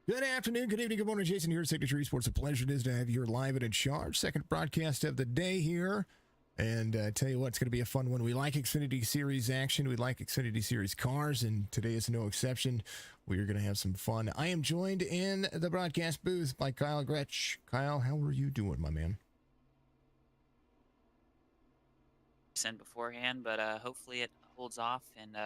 Good afternoon, good evening, good morning. Jason here at Signature Esports. A pleasure it is to have you here live and in charge. Second broadcast of the day here. And tell you what, it's going to be a fun one. We like Xfinity Series action. We like Xfinity Series cars, and today is no exception. We are going to have some fun. I am joined in the broadcast booth by Kyle Gretsch. Kyle, how are you doing, my man? Send beforehand, but hopefully it holds off and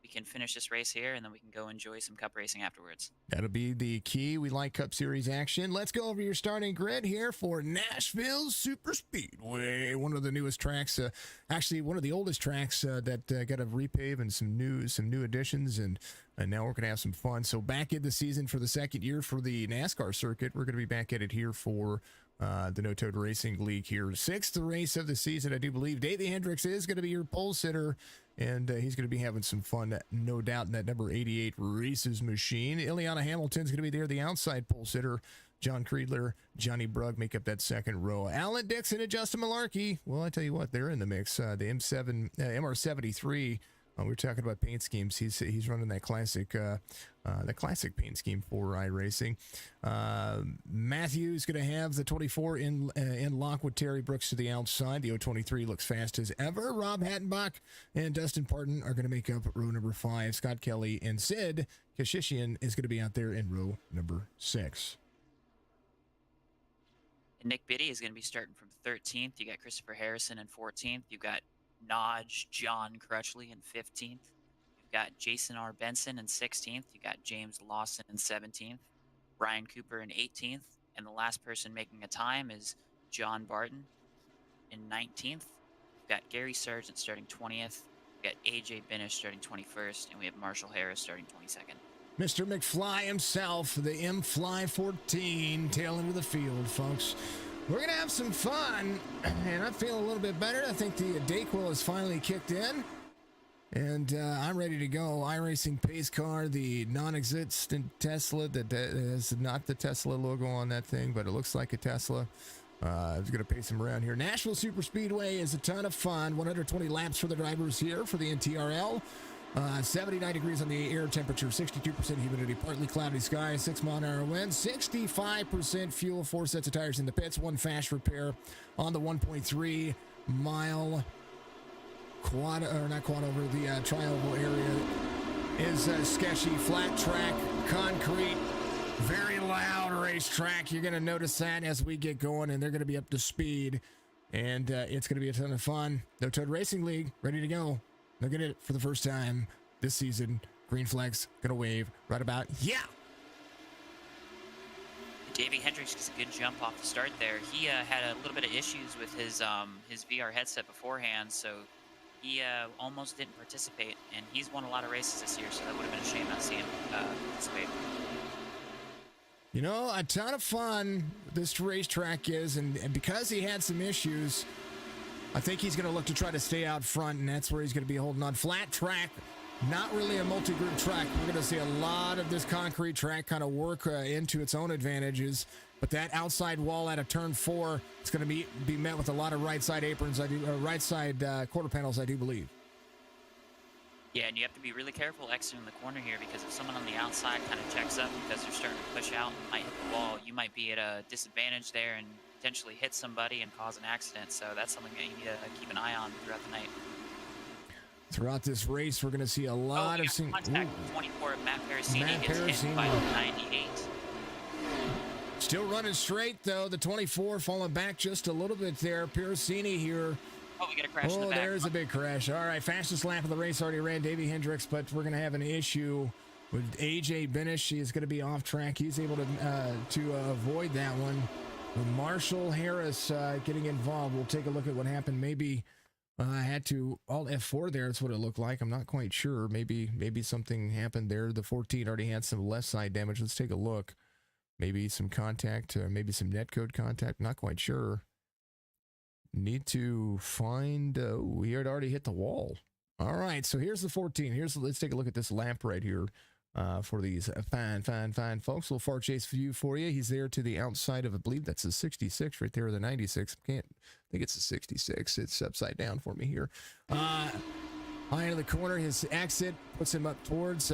we can finish this race here and then we can go enjoy some cup racing afterwards. That'll be the key. We like Cup Series action. Let's go over your starting grid here for Nashville Super Speedway, one of the newest tracks, actually one of the oldest tracks that got a repave and some new additions, and now we're going to have some fun. So back in the season for the second year for the NASCAR circuit. We're going to be back at it here for the No Toad Racing League here. Sixth race of the season, I do believe. Davey Hendricks is going to be your pole sitter, and he's going to be having some fun, no doubt, in that number 88 Races machine. Ileana Hamilton's going to be there, the outside pole sitter. John Creedler, Johnny Brugg make up that second row. Alan Dixon and Justin Malarkey, well, I tell you what, they're in the mix. The MR73, we're talking about paint schemes. He's running that classic paint scheme for iRacing. Matthew's going to have the 24 in lock with Terry Brooks to the outside. The 023 looks fast as ever. Rob Hattenbach and Dustin Parton are going to make up row number 5. Scott Kelly and Sid Kashishian is going to be out there in row number 6. And Nick Biddy is going to be starting from 13th. You got Christopher Harrison in 14th. You got Nodge John Crutchley in 15th. You've got Jason R. Benson in 16th. You got James Lawson in 17th. Brian Cooper in 18th. And the last person making a time is John Barton in 19th. You've got Gary Sargent starting 20th. You've got AJ Binish starting 21st. And we have Marshall Harris starting 22nd. Mr. McFly himself, the M-Fly 14, tail into the field, folks. We're going to have some fun, and I feel a little bit better. I think the Dayquil has finally kicked in, and I'm ready to go. iRacing pace car, the non-existent Tesla that is not the Tesla logo on that thing, but it looks like a Tesla. I was going to pace him around here. Nashville Super Speedway is a ton of fun. 120 laps for the drivers here for the NTRL. 79 degrees on the air temperature, 62% humidity, partly cloudy sky, 6-mile-an-hour wind, 65% fuel, 4 sets of tires in the pits, 1 fast repair on the 1.3 mile quad, or not quad, over the tri-oval area is sketchy, flat track, concrete, very loud racetrack. You're going to notice that as we get going, and they're going to be up to speed, and it's going to be a ton of fun. No Toad Racing League, ready to go. Look at it for the first time this season. Green flags gonna wave right about. Yeah. Davey Hendricks gets a good jump off the start there. He had a little bit of issues with his VR headset beforehand, so he almost didn't participate. And he's won a lot of races this year, so that would have been a shame not to see him participate. You know, a ton of fun this racetrack is, and because he had some issues, I think he's going to look to try to stay out front, and that's where he's going to be holding on. Flat track, not really a multi-group track. We're going to see a lot of this concrete track kind of work into its own advantages, but that outside wall out of turn 4 is going to be met with a lot of right side aprons, right side quarter panels, I do believe. Yeah, and you have to be really careful exiting the corner here, because if someone on the outside kind of checks up because they're starting to push out and might hit the wall, you might be at a disadvantage there and potentially hit somebody and cause an accident. So that's something that you need to keep an eye on throughout the night. Throughout this race, we're going to see a lot of contact. 24, Matt Parasini gets hit by the 98. Still running straight, though. The 24 falling back just a little bit there. Parasini here. Oh, we get a crash in the back. There's a big crash. All right, fastest lap of the race already ran Davey Hendricks, but we're going to have an issue with AJ Binish. He is going to be off track. He's able to avoid that one. With Marshall Harris getting involved. We'll take a look at what happened. Maybe I had to alt F4 there. That's what it looked like. I'm not quite sure. Maybe something happened there. The 14 already had some left side damage. Let's take a look. Maybe some contact, maybe some netcode contact. Not quite sure. Need to find. We had already hit the wall. All right. So here's the 14. Let's take a look at this lap right here. For these fine folks. Little far chase view for you. He's there to the outside of, I believe that's a 66 right there, or the 96. I think it's a 66. It's upside down for me here. High into the corner, his exit puts him up towards,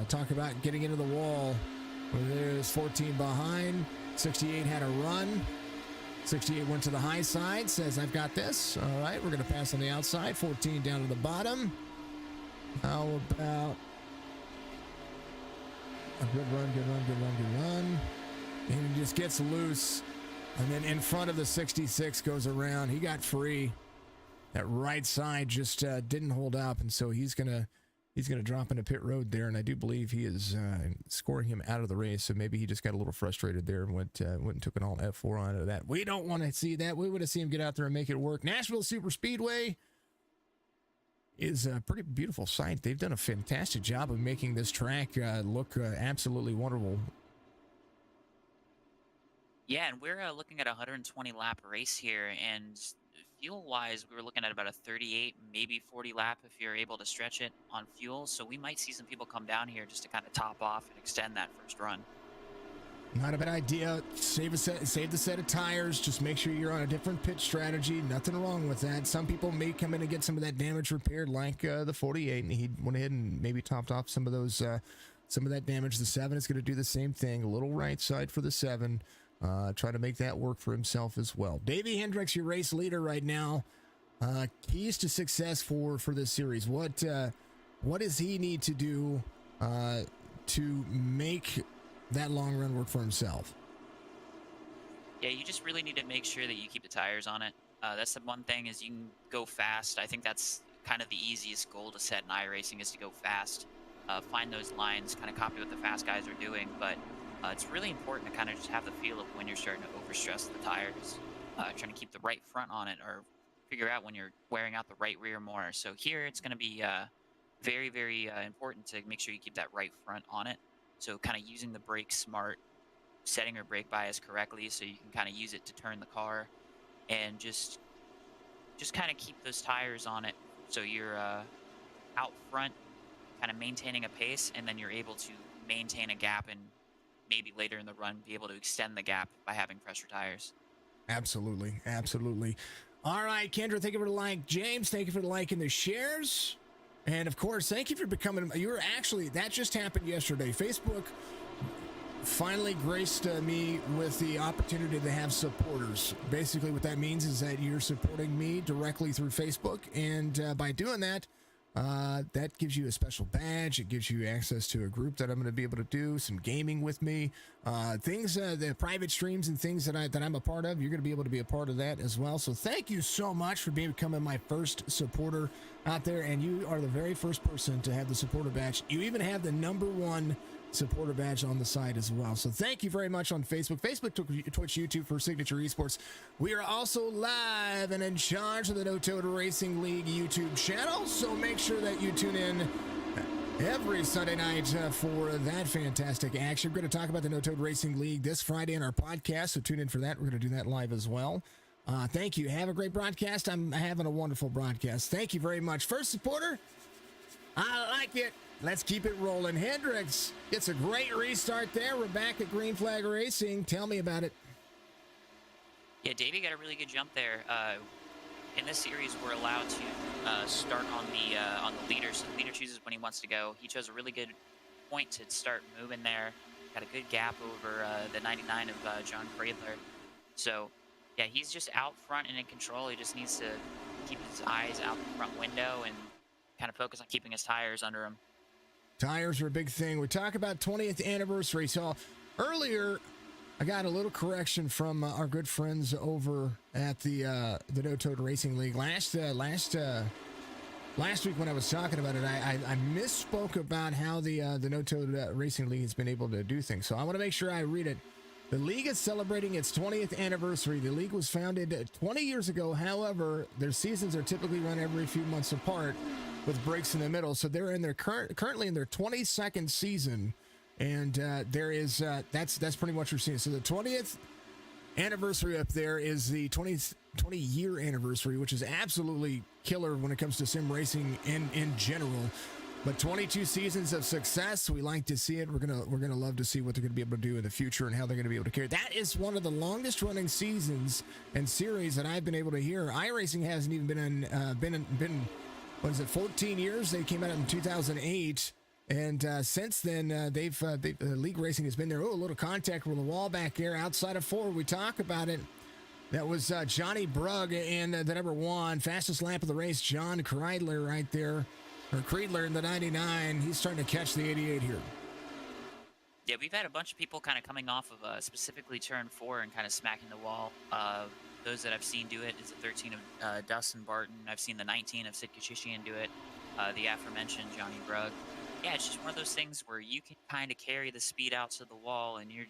talk about getting into the wall. Well, there's 14 behind. 68 had a run. 68 went to the high side, says, I've got this. All right, we're going to pass on the outside. 14 down to the bottom. How about a good run, good run, good run, good run. And he just gets loose. And then in front of the 66 goes around. He got free. That right side just didn't hold up, and so he's gonna drop into pit road there. And I do believe he is scoring him out of the race. So maybe he just got a little frustrated there and went and took an all F4 out of that. We don't want to see that. We would have seen him get out there and make it work. Nashville Super Speedway is a pretty beautiful site. They've done a fantastic job of making this track look absolutely wonderful. Yeah, and we're looking at a 120 lap race here, and fuel wise, we were looking at about a 38, maybe 40 lap if you're able to stretch it on fuel. So we might see some people come down here just to kind of top off and extend that first run. Not a bad idea. Save the set of tires. Just make sure you're on a different pit strategy. Nothing wrong with that. Some people may come in and get some of that damage repaired, like the 48, and he went ahead and maybe topped off some of those, some of that damage. The 7 is going to do the same thing. A little right side for the 7. Try to make that work for himself as well. Davey Hendricks, your race leader right now. Keys to success for this series. What does he need to do to make that long run work for himself? Yeah, you just really need to make sure that you keep the tires on it. That's the one thing, is you can go fast. I think that's kind of the easiest goal to set in iRacing, is to go fast. Find those lines, kind of copy what the fast guys are doing, but it's really important to kind of just have the feel of when you're starting to overstress the tires, trying to keep the right front on it, or figure out when you're wearing out the right rear more. So here it's going to be very, very important to make sure you keep that right front on it. So kind of using the brake smart, setting your brake bias correctly so you can kind of use it to turn the car, and just kind of keep those tires on it so you're out front, kind of maintaining a pace, and then you're able to maintain a gap and maybe later in the run be able to extend the gap by having fresher tires. Absolutely. Absolutely. All right, Kendra, thank you for the like. James, thank you for the like and the shares. And of course, thank you for becoming, that just happened yesterday. Facebook finally graced me with the opportunity to have supporters. Basically what that means is that you're supporting me directly through Facebook. And by doing that, that gives you a special badge. It gives you access to a group that I'm going to be able to do some gaming with me. Things, the private streams and things that I'm a part of, you're going to be able to be a part of that as well. So thank you so much for becoming my first supporter out there. And you are the very first person to have the supporter badge. You even have the #1 supporter badge on the side as well. So thank you very much on Facebook, Twitch, YouTube for Signature Esports. We are also live and in charge of the No Toad Racing League YouTube channel. So make sure that you tune in every Sunday night for that fantastic action. We're going to talk about the No Toad Racing League this Friday in our podcast. So tune in for that. We're going to do that live as well. Thank you. Have a great broadcast. I'm having a wonderful broadcast. Thank you very much. First supporter, I like it. Let's keep it rolling. Hendricks gets a great restart there. We're back at Green Flag Racing. Tell me about it. Yeah, Davey got a really good jump there. In this series, we're allowed to start on the leader. So the leader chooses when he wants to go. He chose a really good point to start moving there. Got a good gap over the 99 of John Cradler. So, yeah, he's just out front and in control. He just needs to keep his eyes out the front window and kind of focus on keeping his tires under him. Tires are a big thing. We talk about 20th anniversary. So earlier, I got a little correction from our good friends over at the No Toad Racing League. Last week when I was talking about it, I misspoke about how the No Toad Racing League has been able to do things. So I want to make sure I read it. The league is celebrating its 20th anniversary. The league was founded 20 years ago. However, their seasons are typically run every few months apart, with breaks in the middle. So they're in their currently in their 22nd season, and there is that's pretty much what you're seeing. So the 20th anniversary up there is the 20-year anniversary, which is absolutely killer when it comes to sim racing in general. But 22 seasons of success, we like to see it. We're gonna love to see what they're gonna be able to do in the future and how they're gonna be able to carry. That is one of the longest running seasons and series that I've been able to hear. iRacing hasn't even been what is it, 14 years? They came out in 2008, And since then, League Racing has been there. Oh, a little contact with the wall back there outside of 4. We talk about it. That was Johnny Brugg in the number 1. Fastest lap of the race, John Kreidler right there. Or Kreidler in the 99. He's starting to catch the 88 here. Yeah, we've had a bunch of people kind of coming off of specifically turn 4 and kind of smacking the wall. Those that I've seen do it is the 13 of Dustin Barton. I've seen the 19 of Sid Kachishian do it. The aforementioned Johnny Brugg. Yeah, it's just one of those things where you can kind of carry the speed out to the wall, and you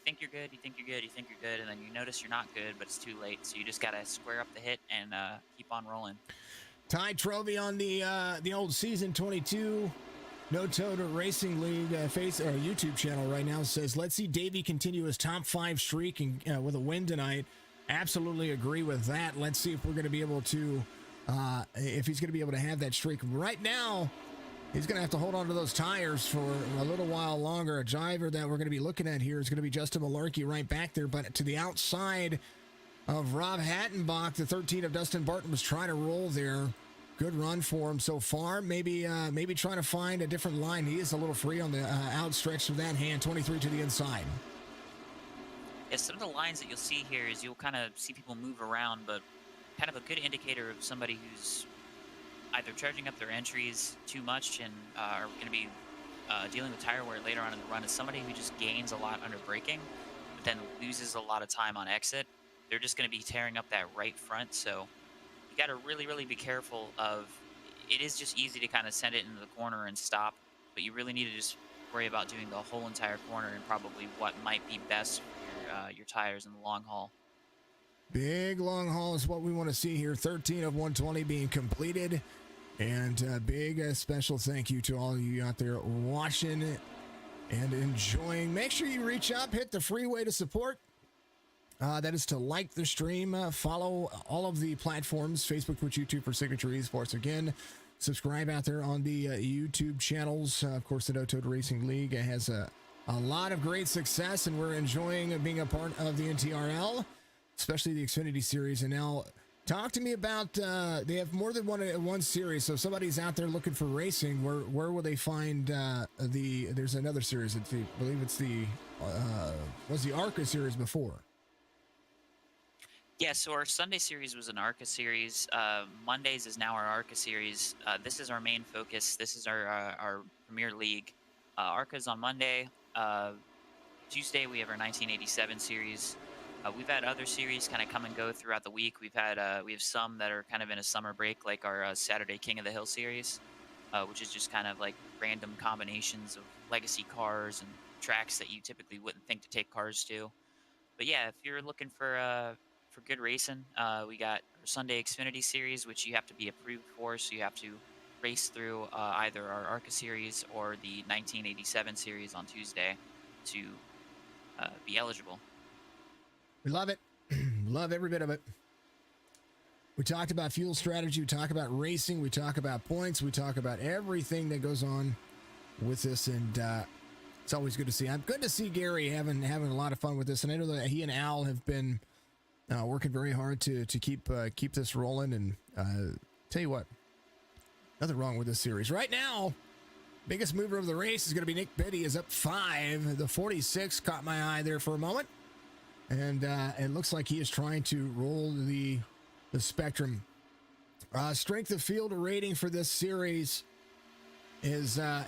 think you're good, you think you're good, you think you're good, and then you notice you're not good, but it's too late. So you just got to square up the hit and keep on rolling. Ty Trovey on the old season 22 No Total Racing League YouTube channel right now says, let's see Davey continue his top 5 streak and with a win tonight. Absolutely agree with that. Let's see if we're going to be able to, if he's going to be able to have that streak. Right now, he's going to have to hold on to those tires for a little while longer. A driver that we're going to be looking at here is going to be Justin Malarkey right back there, but to the outside of Rob Hattenbach, the 13 of Dustin Barton was trying to roll there. Good run for him so far. Maybe trying to find a different line. He is a little free on the outstretch of that hand, 23 to the inside. Yeah, some of the lines that you'll see here is you'll kind of see people move around, but kind of a good indicator of somebody who's either charging up their entries too much and are going to be dealing with tire wear later on in the run is somebody who just gains a lot under braking, but then loses a lot of time on exit. They're just going to be tearing up that right front, so you got to really, really be careful of. It is just easy to kind of send it into the corner and stop, but you really need to just worry about doing the whole entire corner and probably what might be best for your tires in the long haul. Big long haul is what we want to see here. 13 of 120 being completed. And a big special thank you to all of you out there watching and enjoying. Make sure you reach up, hit the freeway to support. That is to like the stream, follow all of the platforms, Facebook, Twitch, YouTube for Signature Esports. Again, subscribe out there on the YouTube channels. Of course, the No Total Racing League has a lot of great success, and we're enjoying being a part of the NTRL, especially the Xfinity series. And now, talk to me about, they have more than one series, so if somebody's out there looking for racing, where will they find there's another series, I believe it's was the ARCA series before? Yeah, so our Sunday series was an ARCA series. Mondays is now our ARCA series. This is our main focus. This is our Premier League. ARCA is on Monday. Tuesday, we have our 1987 series. We've had other series kind of come and go throughout the week. We have some that are kind of in a summer break, like our Saturday King of the Hill series, which is just kind of like random combinations of legacy cars and tracks that you typically wouldn't think to take cars to. But yeah, if you're looking for good racing, we got our Sunday Xfinity series, which you have to be approved for, so you have to race through either our ARCA series or the 1987 series on Tuesday to be eligible. We love it. Love every bit of it. We talked about fuel strategy. We talk about racing. We talk about points. We talk about everything that goes on with this, and it's always good to see. I'm good to see Gary having a lot of fun with this, and I know that he and Al have been working very hard to keep this rolling. And tell you what, nothing wrong with this series right now. Biggest mover of the race is going to be Nick Biddy, is up 5. The 46 caught my eye there for a moment, and it looks like he is trying to roll the spectrum. Strength of field rating for this series is I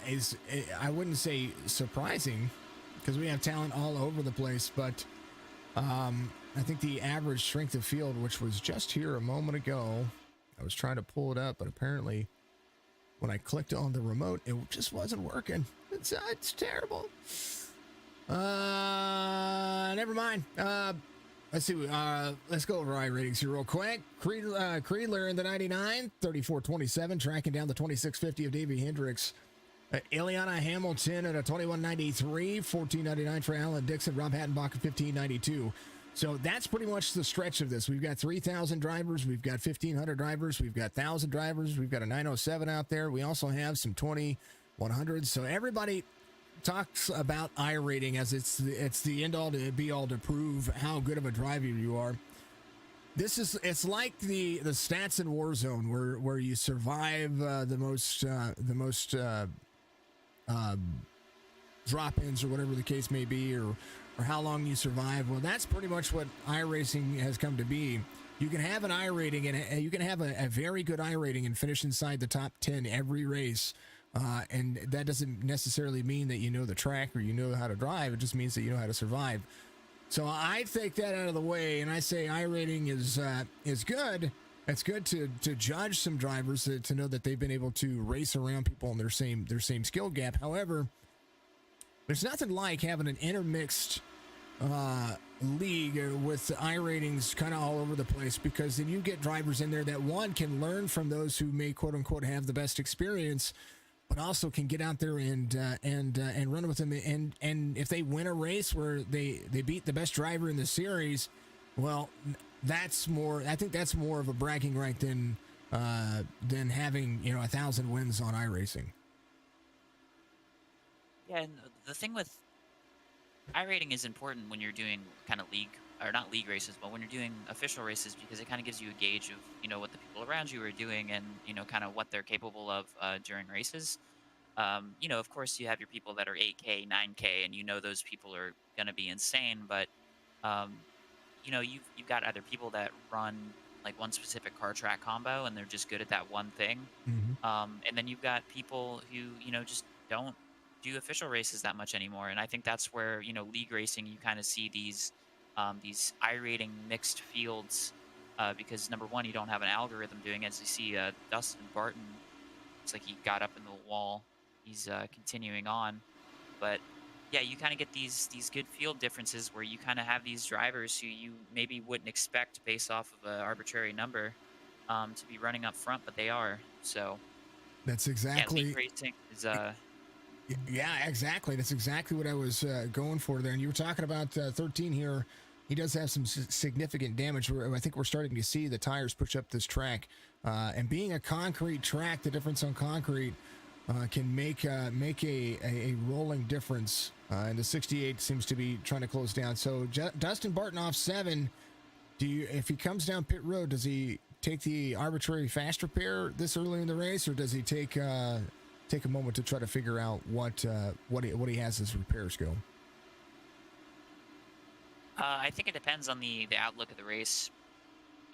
wouldn't say surprising, because we have talent all over the place, but I think the average strength of field, which was just here a moment ago, I was trying to pull it up, but apparently when I clicked on the remote, it just wasn't working. It's terrible. Never mind. Let's see. Let's go over iRatings here real quick. Kreidler in the 99, 34.27, tracking down the 26.50 of Davey Hendricks. Ileana Hamilton at a 21.93, 14.99 for Alan Dixon. Rob Hattenbach at 15.92. So that's pretty much the stretch of this. We've got 3,000 drivers. We've got 1,500 drivers. We've got 1,000 drivers. We've got a 907 out there. We also have some 2,100s. So everybody talks about iRating as it's the end all to be all to prove how good of a driver you are. It's like the stats in Warzone where you survive the most drop-ins or whatever the case may be, or how long you survive. Well, that's pretty much what iRacing has come to be. You can have an iRating, and you can have a very good iRating and finish inside the top 10 every race. And that doesn't necessarily mean that you know the track or you know how to drive. It just means that you know how to survive. So I take that out of the way, and I say iRating is good. It's good to judge some drivers to know that they've been able to race around people in their same skill gap. However, there's nothing like having an intermixed league with iRatings kind of all over the place, because then you get drivers in there that, one, can learn from those who may quote unquote have the best experience, but also can get out there and run with them. And if they win a race where they beat the best driver in the series, well, that's more. I think that's more of a bragging right than having 1,000 wins on iRacing. Yeah, and the thing with iRating is important when you're doing kind of league, or not league races, but when you're doing official races, because it kind of gives you a gauge of what the people around you are doing, and kind of what they're capable of during races. Of course, you have your people that are 8K, 9K, and those people are going to be insane. But um, you've got other people that run like one specific car track combo, and they're just good at that one thing. Mm-hmm. And then you've got people who just don't do official races that much anymore. And I think that's where league racing, you kind of see these iRating mixed fields, because number one, you don't have an algorithm doing it. As you see, Dustin Barton, it's like he got up in the wall. He's continuing on, but yeah, you kind of get these good field differences where you kind of have these drivers who you maybe wouldn't expect based off of an arbitrary number to be running up front, but they are. So that's exactly. Yeah, league racing is Yeah, exactly. That's exactly what I was going for there. And you were talking about 13 here. He does have some significant damage. I think we're starting to see the tires push up this track. And being a concrete track, the difference on concrete can make a rolling difference. And the 68 seems to be trying to close down. So Dustin Barton off 7. If he comes down pit road, does he take the arbitrary fast repair this early in the race, or does he take a moment to try to figure out what he has as repairs go? I think it depends on the outlook of the race.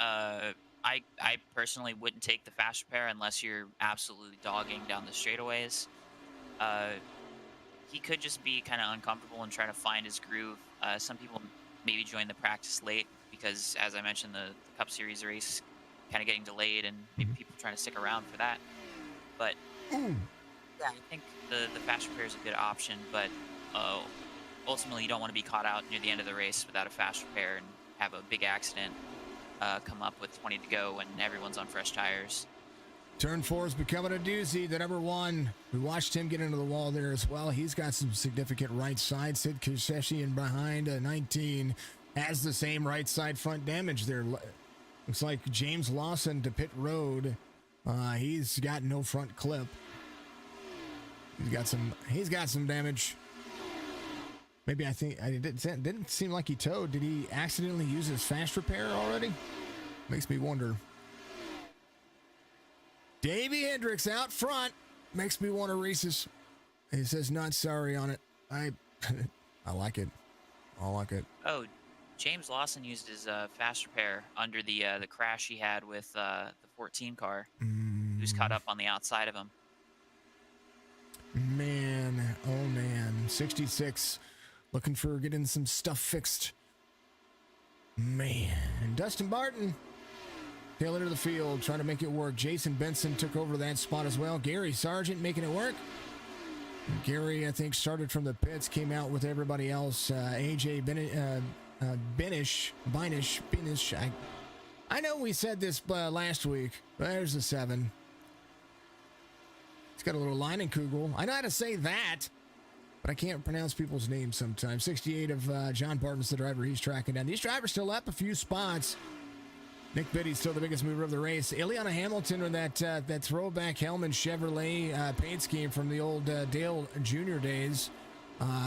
I personally wouldn't take the fast repair unless you're absolutely dogging down the straightaways. He could just be kind of uncomfortable and try to find his groove. Some people maybe join the practice late because, as I mentioned, the Cup Series race kind of getting delayed, and maybe people trying to stick around for that. But yeah, I think the fast repair is a good option, but ultimately you don't want to be caught out near the end of the race without a fast repair and have a big accident come up with 20 to go when everyone's on fresh tires. Turn 4 is becoming a doozy. The number 1, we watched him get into the wall there as well. He's got some significant right side. Sid Kasheshian behind 19 has the same right side front damage there. Looks like James Lawson to pit road. He's got no front clip. He's got some damage. Maybe it didn't seem like he towed. Did he accidentally use his fast repair already? Makes me wonder. Davey Hendricks out front. Makes me want to Reese's. He says not sorry on it. I like it. I like it. Oh, James Lawson used his fast repair under the crash he had with the 14 car. Who's caught up on the outside of him. Man, oh man. 66 looking for getting some stuff fixed. Man. Dustin Barton tail end of the field, trying to make it work. Jason Benson took over that spot as well. Gary Sargent making it work. Gary, I think, started from the pits, came out with everybody else. AJ Binish. I know we said this last week, but there's a 7. It's got a little line in Kugel. I know how to say that, but I can't pronounce people's names sometimes. 68 of John Barton's the driver he's tracking down. These drivers still up a few spots. Nick Biddy's still the biggest mover of the race. Ileana Hamilton with that throwback Hellman Chevrolet paint scheme from the old Dale Jr. days.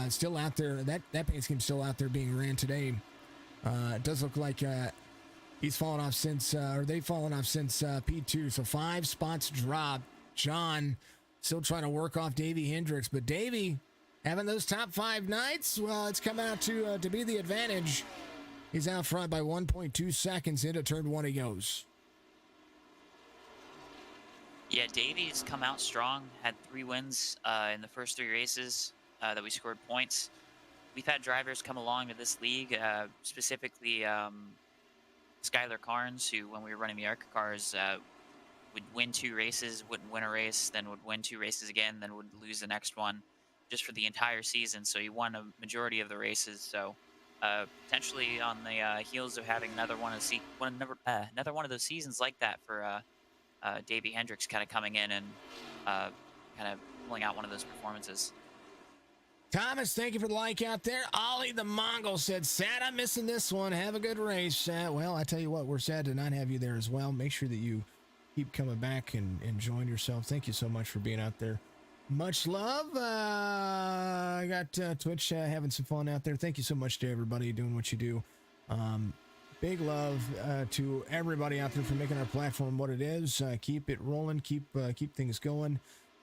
Still out there. That paint scheme's still out there being ran today. It does look like he's fallen off since, or they've fallen off since P2. So 5 spots dropped. John Still trying to work off Davey Hendricks, but Davey having those top 5 nights, well, it's coming out to be the advantage. He's out front by 1.2 seconds. Into turn 1 he goes. Yeah, Davey's come out strong. Had 3 wins in the first 3 races that we scored points. We've had drivers come along to this league, specifically Skylar Carnes, who, when we were running the ARCA cars, would win 2 races, wouldn't win a race, then would win 2 races again, then would lose the next one, just for the entire season. So he won a majority of the races. So potentially on the heels of having another one of another one of those seasons like that for Davey Hendricks, kind of coming in and kind of pulling out one of those performances. Thomas, thank you for the like out there. Ollie the Mongol said, sad I'm missing this one. Have a good race. Well, I tell you what, we're sad to not have you there as well. Make sure that you keep coming back and enjoying yourself. Thank you so much for being out there. Much love. I got Twitch having some fun out there. Thank you so much to everybody doing what you do. Big love to everybody out there for making our platform what it is. Keep it rolling. Keep things going.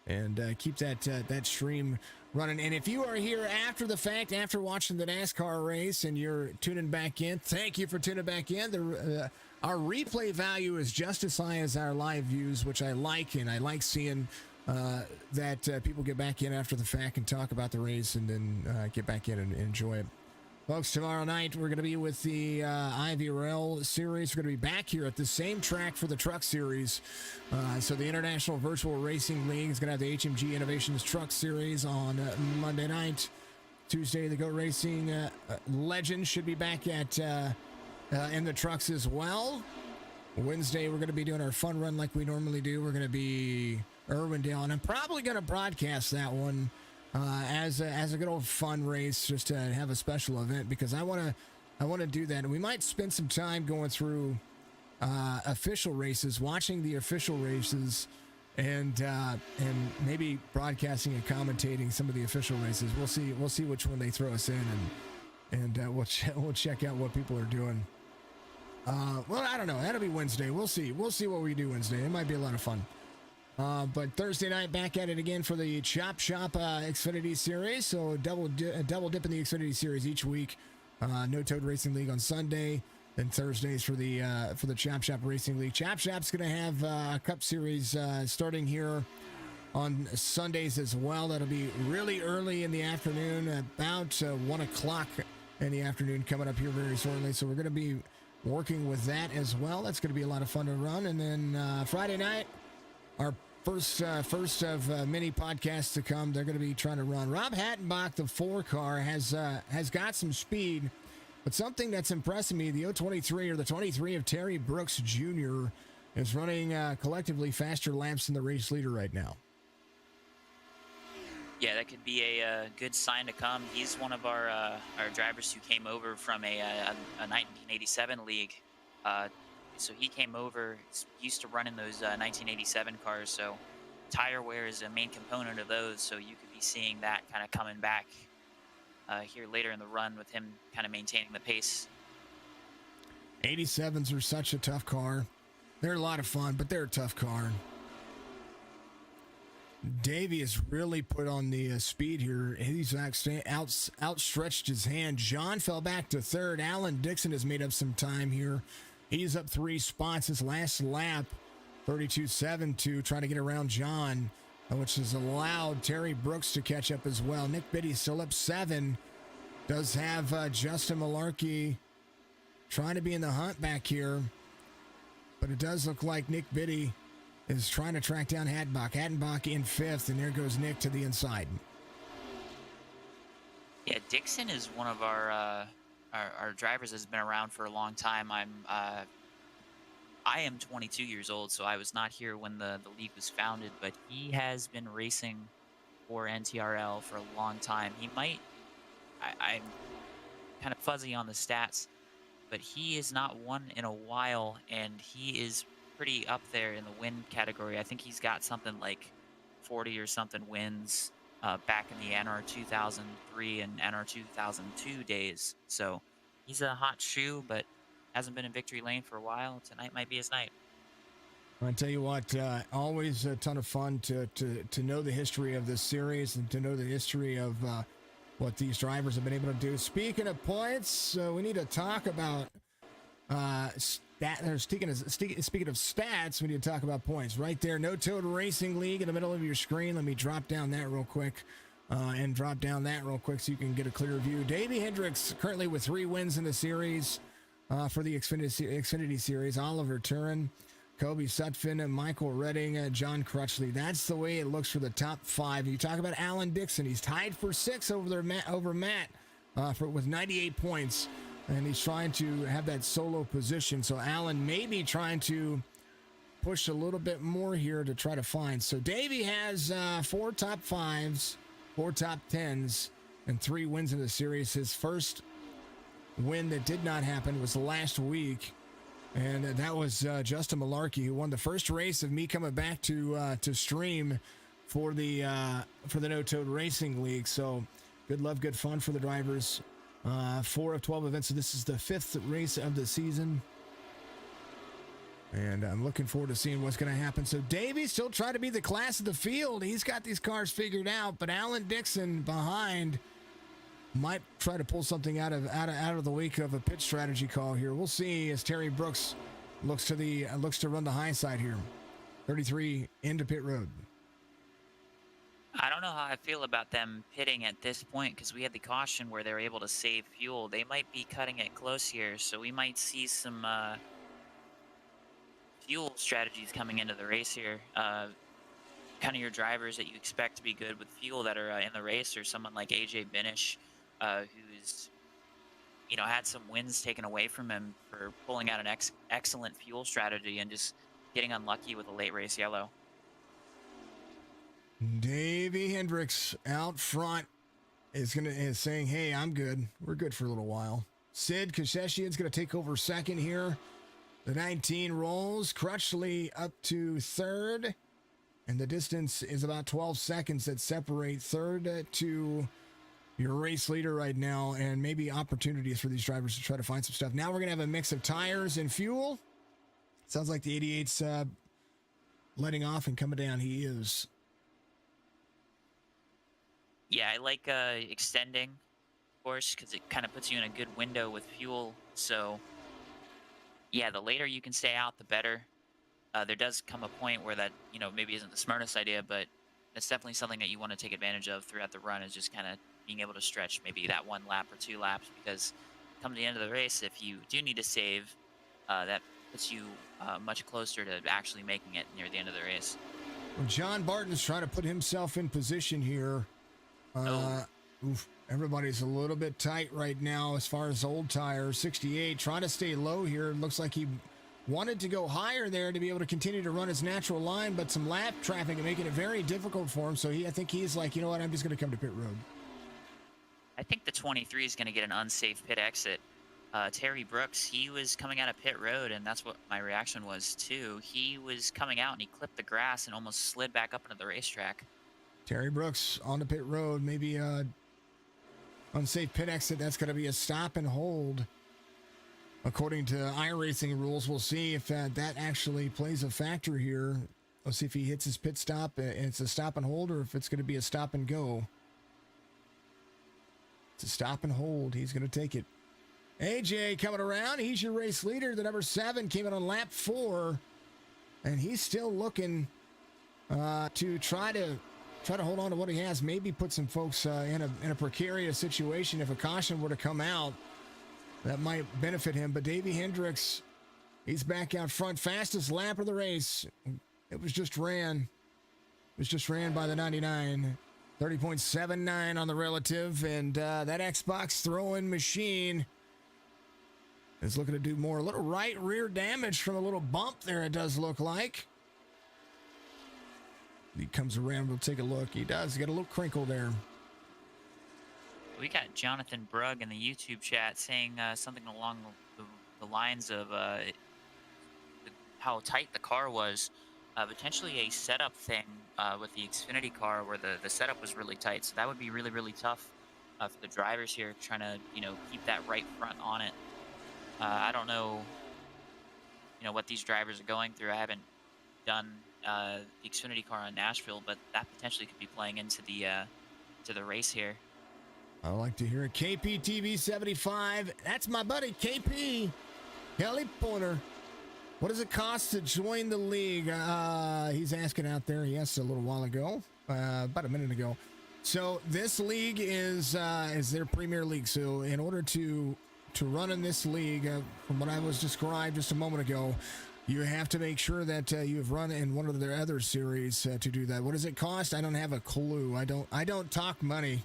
And keep that stream running. And if you are here after the fact, after watching the NASCAR race, and you're tuning back in, thank you for tuning back in. Our replay value is just as high as our live views, which I like, and I like seeing that people get back in after the fact and talk about the race, and then get back in and enjoy it. Folks, tomorrow night we're going to be with the IVRL series. We're going to be back here at the same track for the Truck Series. So the International Virtual Racing League is going to have the HMG Innovations Truck Series on Monday night. Tuesday, the Go Racing Legends should be back at in the trucks as well. Wednesday, we're going to be doing our fun run like we normally do. We're going to be Irwindale, and I'm probably going to broadcast that one as a good old fun race, just to have a special event, because I want to do that. And we might spend some time going through official races, watching the official races, and maybe broadcasting and commentating some of the official races. We'll see which one they throw us in, and we'll check out what people are doing. Well, I don't know. That'll be Wednesday. We'll see what we do Wednesday. It might be a lot of fun. But Thursday night, back at it again for the Chop Shop Xfinity Series. So double dip in the Xfinity Series each week. No Toad Racing League on Sunday, then Thursdays for the Chop Shop Racing League. Chop Shop's going to have a Cup Series starting here on Sundays as well. That'll be really early in the afternoon, about 1 o'clock in the afternoon, coming up here very shortly. So we're going to be working with that as well. That's going to be a lot of fun to run. And then Friday night, our first of many podcasts to come. They're going to be trying to run. Rob Hattenbach, the 4 car, has got some speed, but something that's impressing me, the 023 or the 23 of Terry Brooks Jr. is running collectively faster laps than the race leader right now. Yeah, that could be a good sign to come. He's one of our drivers who came over from a 1987 league. So he came over, used to run in those 1987 cars. So tire wear is a main component of those. So you could be seeing that kind of coming back here later in the run, with him kind of maintaining the pace. 87s are such a tough car. They're a lot of fun, but they're a tough car. Davey has really put on the speed here. He's outstretched his hand. John fell back to third. Alan Dixon has made up some time here. He's up 3 spots his last lap, 32.72, trying to get around John, which has allowed Terry Brooks to catch up as well. Nick Biddy still up 7. Does have Justin Malarkey trying to be in the hunt back here, but it does look like Nick Biddy is trying to track down Hattenbach. Hattenbach in 5th, and there goes Nick to the inside. Yeah, Dixon is one of our drivers that's been around for a long time. I am 22 years old, so I was not here when the league was founded, but he has been racing for NTRL for a long time. He might, I'm kind of fuzzy on the stats, but he has not won in a while, and he is pretty up there in the win category. I think he's got something like 40 or something wins back in the NR 2003 and NR 2002 days. So he's a hot shoe, but hasn't been in victory lane for a while. Tonight might be his night. I tell you what, always a ton of fun to know the history of this series and to know the history of what these drivers have been able to do. Speaking of points, we need to talk about speaking of stats, we need to talk about points. Right there, No Toad Racing League in the middle of your screen. Let me drop down that real quick. And drop down that real quick so you can get a clear view. Davey Hendricks currently with 3 wins in the series for the Xfinity Series. Oliver Turin, Kobe Sutphin, and Michael Redding, John Crutchley. That's the way it looks for the top 5. You talk about Alan Dixon. He's tied for 6 over Matt with 98 points, and he's trying to have that solo position. So Alan may be trying to push a little bit more here to try to find. So Davey has 4 top 5s. 4 top 10s, and 3 wins in the series. His first win that did not happen was last week, and that was Justin Malarkey, who won the first race of me coming back to stream for the No Toad Racing League. So good love, good fun for the drivers. 4 of 12 events, so this is the 5th race of the season. And I'm looking forward to seeing what's going to happen. So Davey's still trying to be the class of the field. He's got these cars figured out, but Alan Dixon behind might try to pull something out of the wake of a pit strategy call here. We'll see as Terry Brooks looks to run the high side here. 33 into pit road. I don't know how I feel about them pitting at this point because we had the caution where they were able to save fuel. They might be cutting it close here, so we might see some fuel strategies coming into the race here. Kind of your drivers that you expect to be good with fuel that are in the race, or someone like AJ Binish, who's had some wins taken away from him for pulling out an excellent fuel strategy and just getting unlucky with a late race yellow. Davey Hendricks out front is saying, "Hey, I'm good. We're good for a little while." Sid Kasheshian's going to take over second here. The 19 rolls. Crutchley up to 3rd. And the distance is about 12 seconds that separate 3rd to your race leader right now. And maybe opportunities for these drivers to try to find some stuff. Now we're going to have a mix of tires and fuel. Sounds like the 88's letting off and coming down. He is. Yeah, I like extending, of course, because it kind of puts you in a good window with fuel. So yeah, the later you can stay out, the better. There does come a point where that, maybe isn't the smartest idea, but it's definitely something that you want to take advantage of throughout the run, is just kind of being able to stretch maybe that 1 lap or 2 laps, because come to the end of the race, if you do need to save, that puts you much closer to actually making it near the end of the race. Well, John Barton's trying to put himself in position here. Everybody's a little bit tight right now as far as old tires. 68 trying to stay low here. Looks like he wanted to go higher there to be able to continue to run his natural line, but some lap traffic and making it very difficult for him. So I think he's like, you know what, I'm just going to come to pit road. I think the 23 is going to get an unsafe pit exit. Terry Brooks, he was coming out of pit road, and that's what my reaction was too. He was coming out and he clipped the grass and almost slid back up into the racetrack. Terry Brooks on the pit road, maybe unsafe pit exit. That's going to be a stop and hold. According to iRacing rules, we'll see if that actually plays a factor here. We'll see if he hits his pit stop and it's a stop and hold, or if it's going to be a stop and go. It's a stop and hold. He's going to take it. AJ coming around. He's your race leader. The number 7 came in on lap 4, and he's still looking to try to hold on to what he has. Maybe put some folks in a precarious situation. If a caution were to come out, that might benefit him. But Davey Hendricks, he's back out front. Fastest lap of the race. It was just ran by the 99. 30.79 on the relative. And that Xbox throwing machine is looking to do more. A little right rear damage from a little bump there, it does look like. He comes around, we'll take a look. He does. He got a little crinkle there. We got Jonathan Brugg in the YouTube chat saying something along the lines of how tight the car was. Potentially a setup thing with the Xfinity car where the setup was really tight. So that would be really, really tough for the drivers here trying to, keep that right front on it. I don't know, what these drivers are going through. I haven't done the Xfinity car on Nashville, but that potentially could be playing into the race here. I like to hear it. KPTV75. That's my buddy KP Kelly Pointer. What does it cost to join the league? He's asking out there. He asked a little while ago, about a minute ago. So this league is their premier league. So in order to run in this league, from what I was described just a moment ago, you have to make sure that you have run in one of their other series to do that. What does it cost? I don't have a clue. I don't talk money.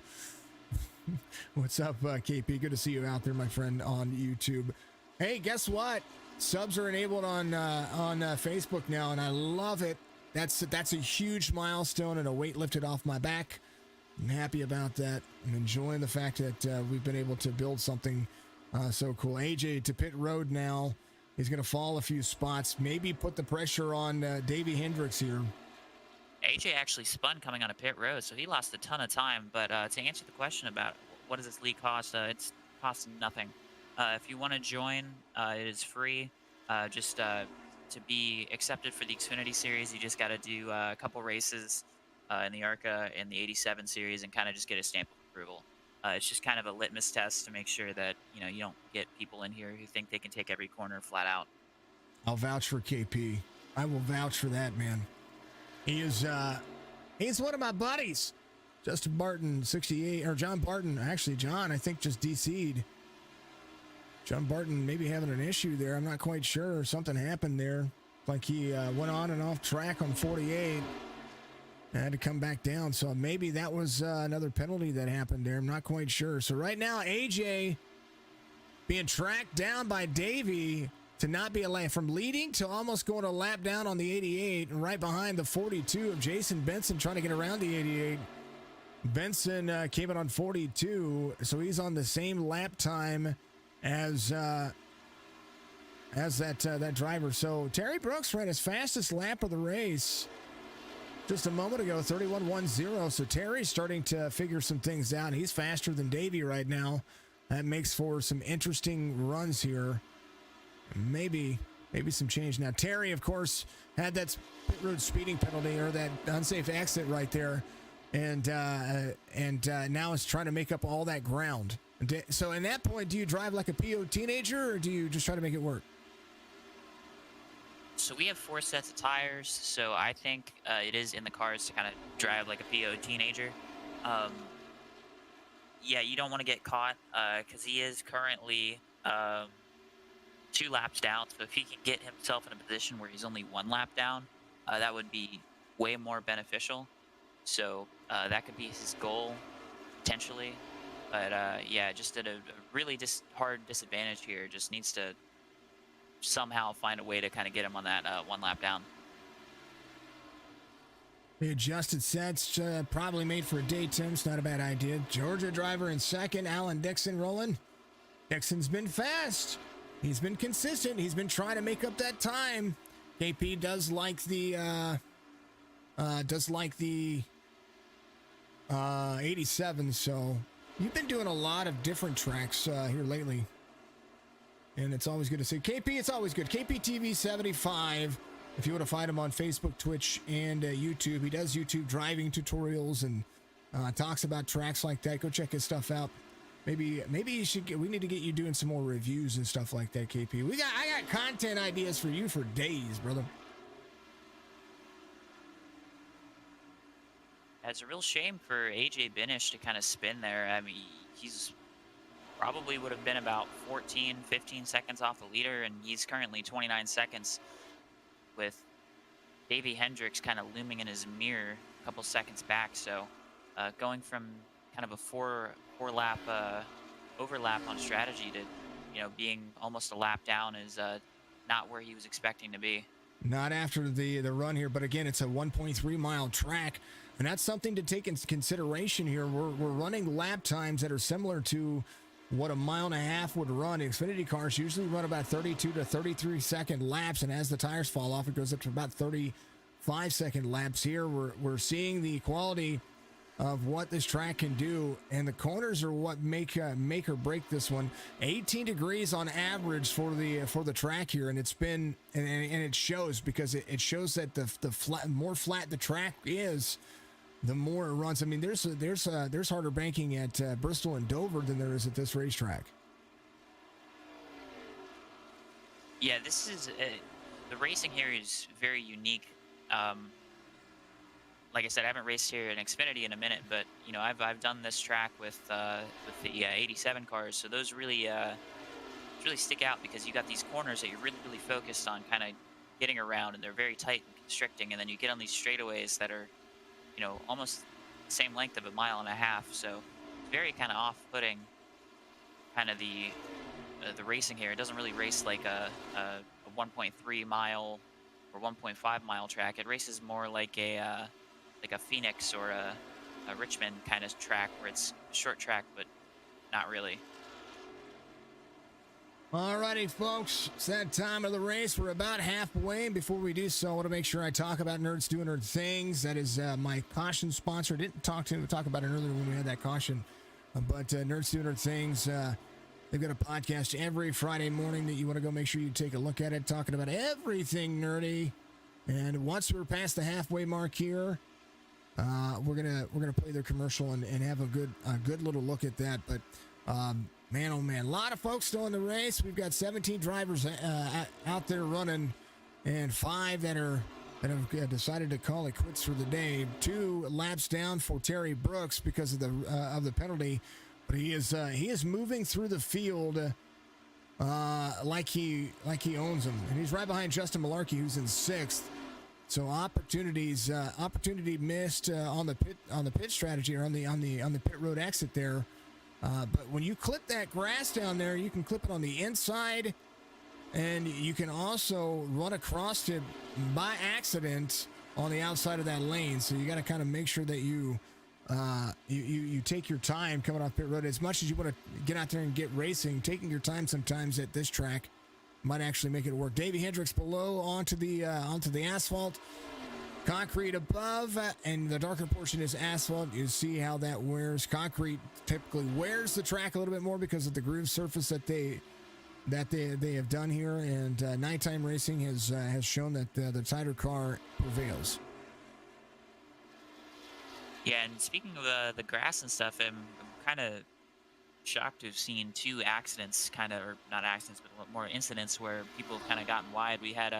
What's up, KP? Good to see you out there, my friend, on YouTube. Hey, guess what? Subs are enabled on Facebook now, and I love it. That's a huge milestone and a weight lifted off my back. I'm happy about that. I'm enjoying the fact that we've been able to build something so cool. AJ to pit road now. He's going to fall a few spots. Maybe put the pressure on Davey Hendricks here. AJ actually spun coming on a pit road, so he lost a ton of time. But to answer the question about what does this league cost, it's costs nothing. If you want to join, it is free. Just to be accepted for the Xfinity series, you just got to do a couple races in the ARCA and the 87 series and kind of just get a stamp of approval. It's just kind of a litmus test to make sure that you don't get people in here who think they can take every corner flat out. I'll vouch for KP. I will vouch for that, man. He's one of my buddies. Justin Barton, 68, or John Barton. Actually, John, I think, just DC'd. John Barton maybe having an issue there. I'm not quite sure. Something happened there. Like he went on and off track on 48. I had to come back down. So maybe that was another penalty that happened there. I'm not quite sure. So right now, AJ being tracked down by Davey to not be a lap, from leading to almost going a lap down on the 88, and right behind the 42 of Jason Benson trying to get around the 88. Benson came in on 42, so he's on the same lap time as that driver. So Terry Brooks ran his fastest lap of the race just a moment ago, 31.10. So Terry's starting to figure some things out. He's faster than Davey right now. That makes for some interesting runs here. Maybe some change. Now, Terry, of course, had that pit road speeding penalty, or that unsafe exit right there, and now is trying to make up all that ground. So, in that point, do you drive like a PO teenager, or do you just try to make it work? So we have 4 sets of tires, so I think it is in the cards to kind of drive like a PO teenager. Yeah, you don't want to get caught because he is currently 2 laps down. So if he can get himself in a position where he's only 1 lap down, that would be way more beneficial. So that could be his goal potentially. But yeah, just at a really hard disadvantage here. Just needs to somehow find a way to kind of get him on that 1 lap down. The adjusted sets probably made for a day, Tim. It's not a bad idea. Georgia driver in second, Alan Dixon rolling. Dixon's been fast. He's been consistent. He's been trying to make up that time. KP does like the 87. So you've been doing a lot of different tracks here lately, and it's always good to see KP. It's always good. KP TV 75. If you want to find him on Facebook, Twitch, and YouTube, he does YouTube driving tutorials and talks about tracks like that. Go check his stuff out. Maybe you should we need to get you doing some more reviews and stuff like that, KP. I got content ideas for you for days, brother. It's a real shame for AJ Binish to kind of spin there. I mean, he's probably would have been about 14, 15 seconds off the leader, and he's currently 29 seconds with Davey Hendricks kind of looming in his mirror a couple seconds back. So going from kind of a four lap overlap on strategy to being almost a lap down is not where he was expecting to be. Not after the run here, but again, it's a 1.3 mile track, and that's something to take into consideration here. We're running lap times that are similar to what a 1.5 miles would run. Xfinity cars usually run about 32 to 33 second laps, and as the tires fall off, it goes up to about 35 second laps. Here we're seeing the quality of what this track can do, and the corners are what make or break this one. 18 degrees on average for the track here, and it's been and it shows, because it shows that the more flat the track is, the more it runs. I mean, there's harder banking at Bristol and Dover than there is at this racetrack. Yeah, this is the racing here is very unique. Like I said, I haven't raced here in Xfinity in a minute, but I've done this track with the 87 cars, so those really stick out, because you got these corners that you're really focused on kind of getting around, and they're very tight and constricting, and then you get on these straightaways that are almost the same length of a mile and a half, so it's very kind of off-putting, kind of the racing here. It doesn't really race like a 1.3 mile or 1.5 mile track. It races more like a Phoenix or a Richmond kind of track, where it's a short track, but not really. Alrighty, folks, it's that time of the race. We're about halfway, and before we do so, I want to make sure I talk about Nerds Doing Nerd Things. That is my caution sponsor. Didn't talk about it earlier when we had that caution, but Nerds Doing Nerd Things, they've got a podcast every Friday morning that you want to go make sure you take a look at it, talking about everything nerdy. And once we're past the halfway mark here, we're gonna play their commercial and have a good little look at that. But man, oh man, a lot of folks still in the race. We've got 17 drivers out there running, and 5 that have decided to call it quits for the day. 2 laps down for Terry Brooks because of the penalty, but he is moving through the field like he owns them, and he's right behind Justin Malarkey, who's in 6th. So opportunity missed on the pit strategy, or on the pit road exit there. But when you clip that grass down there, you can clip it on the inside, and you can also run across it by accident on the outside of that lane. So you got to kind of make sure that you take your time coming off pit road. As much as you want to get out there and get racing, taking your time sometimes at this track might actually make it work. Davey Hendricks below onto the asphalt, concrete above, and the darker portion is asphalt. You see how that wears. Concrete typically wears the track a little bit more because of the groove surface that they have done here, and nighttime racing has shown that the tighter car prevails. Yeah, and speaking of the grass and stuff, I'm kind of shocked to have seen 2 accidents, or not accidents, but more incidents where people kind of gotten wide. We had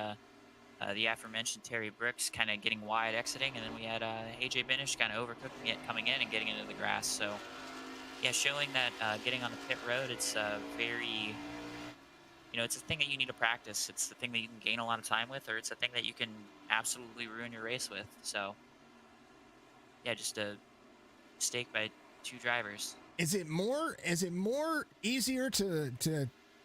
the aforementioned Terry Brooks kind of getting wide exiting, and then we had AJ Binish kind of overcooking it coming in and getting into the grass. So yeah, showing that getting on the pit road, it's very, it's a thing that you need to practice. It's the thing that you can gain a lot of time with, or it's a thing that you can absolutely ruin your race with. So yeah, just a mistake by 2 drivers. Is it more easier to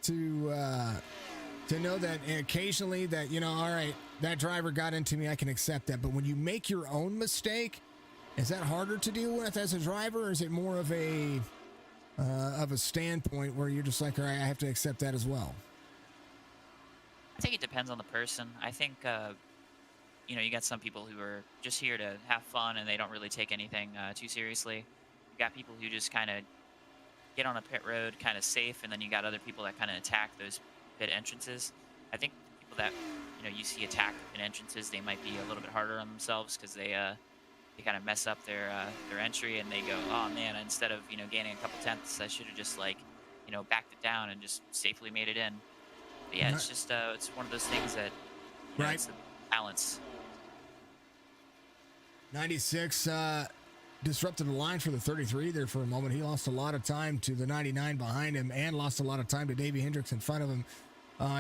know that occasionally that, all right, that driver got into me, I can accept that, but when you make your own mistake, is that harder to deal with as a driver, or is it more of a standpoint where you're just like, all right, I have to accept that as well? I think it depends on the person. I think you got some people who are just here to have fun, and they don't really take anything too seriously. You got people who just kind of get on a pit road kind of safe, and then you got other people that kind of attack those pit entrances. I think people that you see attack the pit entrances, they might be a little bit harder on themselves, because they kind of mess up their entry, and they go, oh man, instead of gaining a couple tenths, I should have just backed it down and just safely made it in. But yeah, it's just it's one of those things that right. It's a balance. 96 disrupted the line for the 33 there for a moment. He lost a lot of time to the 99 behind him, and lost a lot of time to Davey Hendricks in front of him.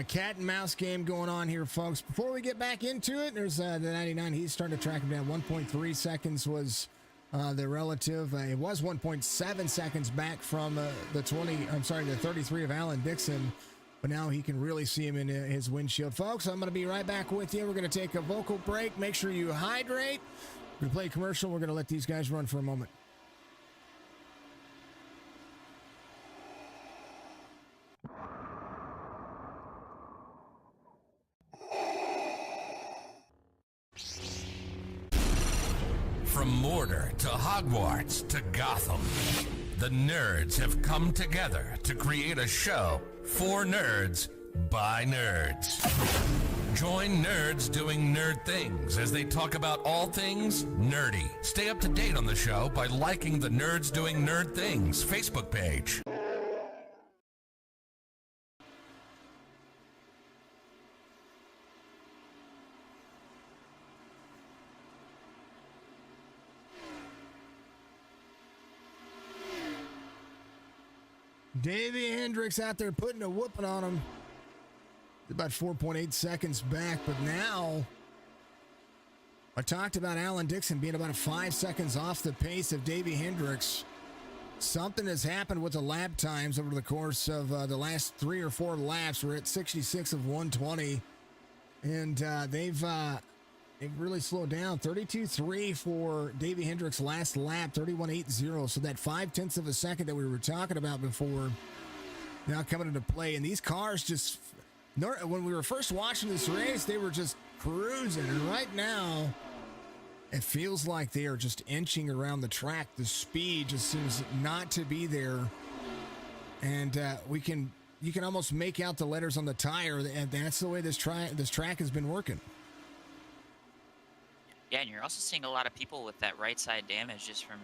Cat and mouse game going on here, folks. Before we get back into it, there's the 99. He's starting to track him down. 1.3 seconds was the relative. It was 1.7 seconds back from the 33 of Alan Dixon. But now he can really see him in his windshield. Folks, I'm going to be right back with you. We're going to take a vocal break. Make sure you hydrate. We're going to play a commercial. We're going to let these guys run for a moment. From From Mordor to Hogwarts to Gotham, the nerds have come together to create a show for nerds by nerds. Join nerds doing nerd things as they talk about all things nerdy. Stay up to date on the show by liking the Nerds Doing Nerd Things Facebook page. Davey Hendricks out there putting a whooping on him. About 4.8 seconds back, but now I talked about Alan Dixon being about 5 seconds off the pace of Davey Hendricks. Something has happened with the lap times over the course of the last 3 or 4 laps. We're at 66 of 120, and they've really slowed down. 32.3 for Davey Hendricks' last lap, 31.80. So that 0.5 of a second that we were talking about before now coming into play. And these cars just, when we were first watching this race, they were just cruising. And right now, it feels like they are just inching around the track. The speed just seems not to be there. And you can almost make out the letters on the tire. And that's the way this track has been working. Yeah, and you're also seeing a lot of people with that right side damage just from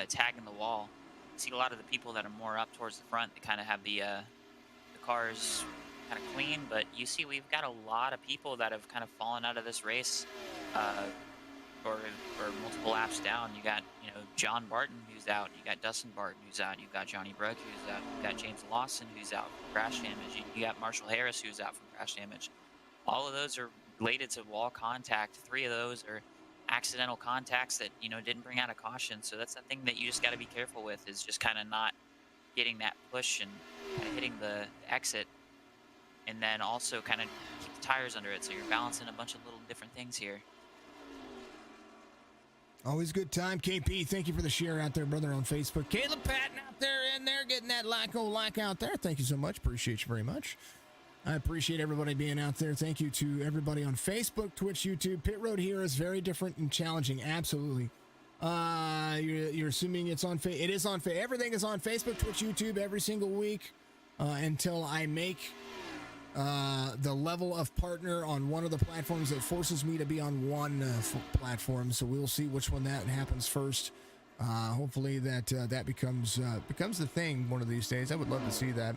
tagging the wall. You see a lot of the people that are more up towards the front that kind of have the cars kind of clean, but you see we've got a lot of people that have kind of fallen out of this race or multiple laps down. You got, John Barton who's out. You got Dustin Barton who's out. You've got Johnny Brook who's out. You've got James Lawson who's out from crash damage. You got Marshall Harris who's out from crash damage. All of those are related to wall contact. 3 of those are accidental contacts that didn't bring out a caution. So that's the thing that you just got to be careful with, is just kind of not getting that push and kind of hitting the exit, and then also kind of keep the tires under it, so you're balancing a bunch of little different things here. Always good time. KP, thank you for the share out there, brother, on Facebook. Caleb Patton out there in there getting that like out there. Thank you so much. Appreciate you very much. I appreciate everybody being out there. Thank you to everybody on Facebook, Twitch, YouTube. Pit Road here is very different and challenging. Absolutely. You're assuming it's on it is on everything is on Facebook, Twitch, YouTube every single week until I make the level of partner on one of the platforms that forces me to be on one platform. So we'll see which one that happens first. Hopefully that becomes the thing one of these days. I would love to see that.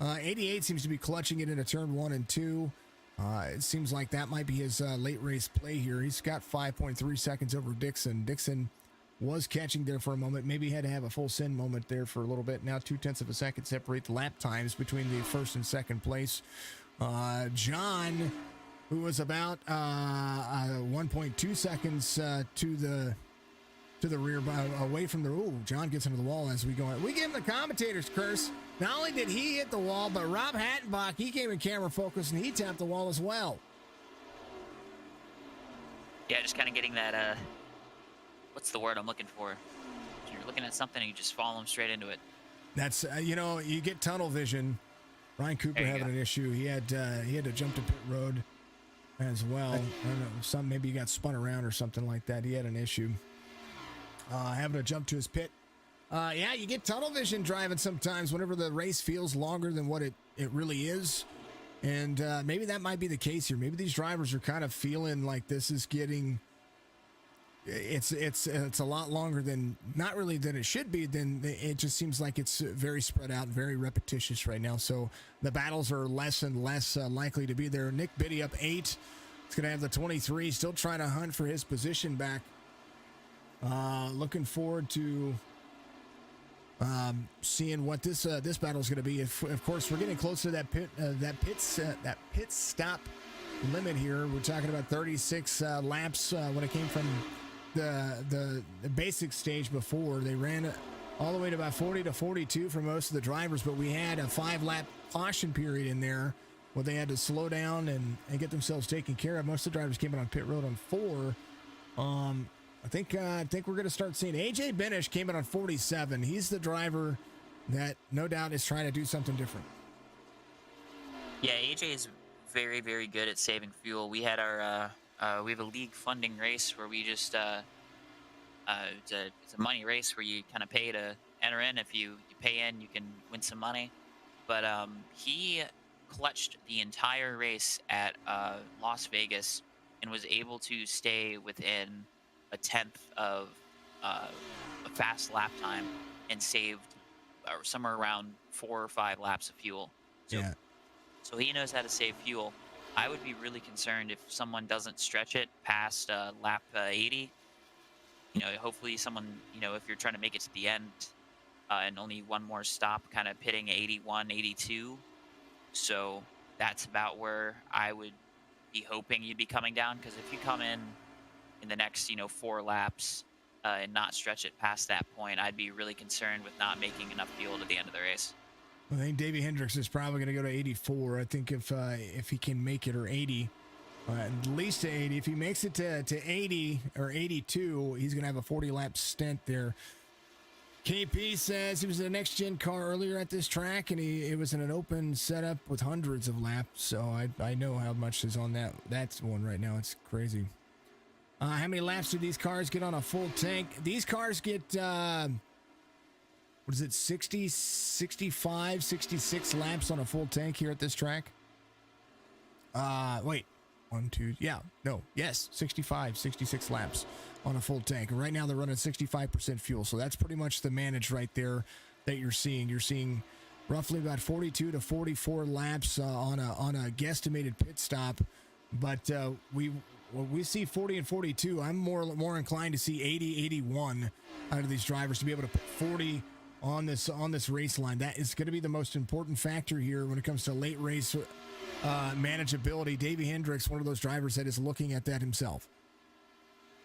88 seems to be clutching it into turn 1 and 2. It seems like that might be his late race play here. He's got 5.3 seconds over Dixon. Dixon was catching there for a moment. Maybe had to have a full send moment there for a little bit. Now 0.2 of a second separate the lap times between the first and second place. John, who was about 1.2 seconds to the rear, away from the. Ooh, John gets into the wall as we go. We give him the commentator's curse. Not only did he hit the wall, but Rob Hattenbach, he came in camera focus and he tapped the wall as well. Yeah, just kind of getting that. What's the word I'm looking for? You're looking at something and you just follow them straight into it. That's you get tunnel vision. Ryan Cooper having an issue. He had to jump to pit road as well. I don't know, maybe he got spun around or something like that. He had an issue. Having to jump to his pit. Yeah, you get tunnel vision driving sometimes whenever the race feels longer than what it really is. And maybe that might be the case here. Maybe these drivers are kind of feeling like this is getting... It's a lot longer than, not really than it should be. Then it just seems like it's very spread out and very repetitious right now. So the battles are less and less likely to be there. Nick Biddy up 8. He's going to have the 23. Still trying to hunt for his position back. Looking forward to seeing what this battle is going to be. Of course, we're getting close to that pit stop limit here. We're talking about 36 laps when it came from the basic stage before. They ran all the way to about 40 to 42 for most of the drivers, but we had a 5-lap caution period in there where they had to slow down and get themselves taken care of. Most of the drivers came in on pit road on 4. I think we're going to start seeing AJ Benish came in on 47. He's the driver that no doubt is trying to do something different. Yeah, AJ is very, very good at saving fuel. We had we have a league funding race where we just It's a money race where you kind of pay to enter in. If you pay in, you can win some money. But he clutched the entire race at Las Vegas and was able to stay within a tenth of uh, a fast lap time and saved somewhere around 4 or 5 laps of fuel. So Yeah. so he knows how to save fuel. I would be really concerned if someone doesn't stretch it past lap 80. Hopefully someone, if you're trying to make it to the end and only one more stop, kind of pitting 81, 82. So that's about where I would be hoping you'd be coming down. Because if you come in the next, 4 laps and not stretch it past that point, I'd be really concerned with not making enough fuel to the end of the race. I think Davey Hendricks is probably going to go to 84. I think if he can make it, or 80, at least to 80. If he makes it to 80 or 82, he's going to have a 40-lap stint there. KP says he was in a next-gen car earlier at this track, and it was in an open setup with hundreds of laps, so I know how much is on that one right now. It's crazy. How many laps do these cars get on a full tank? These cars get, what is it, 60, 65, 66 laps on a full tank here at this track? Wait. 65, 66 laps on a full tank. And right now they're running 65% fuel. So that's pretty much the manage right there that you're seeing. You're seeing roughly about 42 to 44 laps on a guesstimated pit stop. But when we see 40 and 42, I'm more inclined to see 80, 81 out of these drivers to be able to put 40 on this race line. That is going to be the most important factor here when it comes to late race manageability. Davey Hendricks, one of those drivers that is looking at that himself.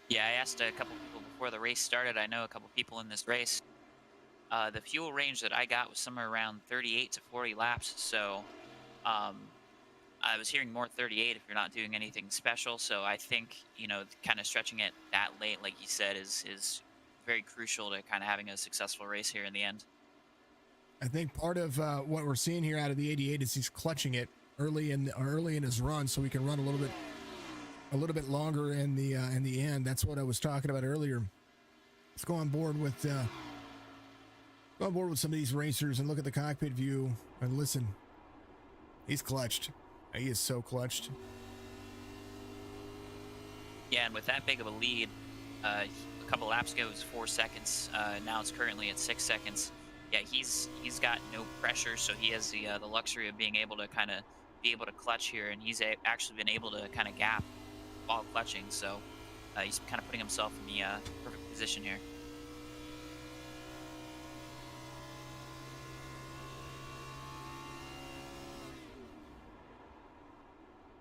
Yeah, I asked a couple people before the race started. I know a couple people in this race. The fuel range that I got was somewhere around 38 to 40 laps. So I was hearing more 38 if you're not doing anything special. So I think, kind of stretching it that late, like you said, is very crucial to kind of having a successful race here in the end. I think part of what we're seeing here out of the 88 is he's clutching it early in his run, so we can run a little bit longer in the end. That's what I was talking about earlier. Let's go on board with some of these racers and look at the cockpit view and listen. He's clutched. He is so clutched. Yeah, and with that big of a lead, a couple laps ago it was 4 seconds. Now it's currently at 6 seconds. Yeah, he's got no pressure, so he has the luxury of being able to kind of be able to clutch here, and he's actually been able to kind of gap while clutching. So he's kind of putting himself in the perfect position here.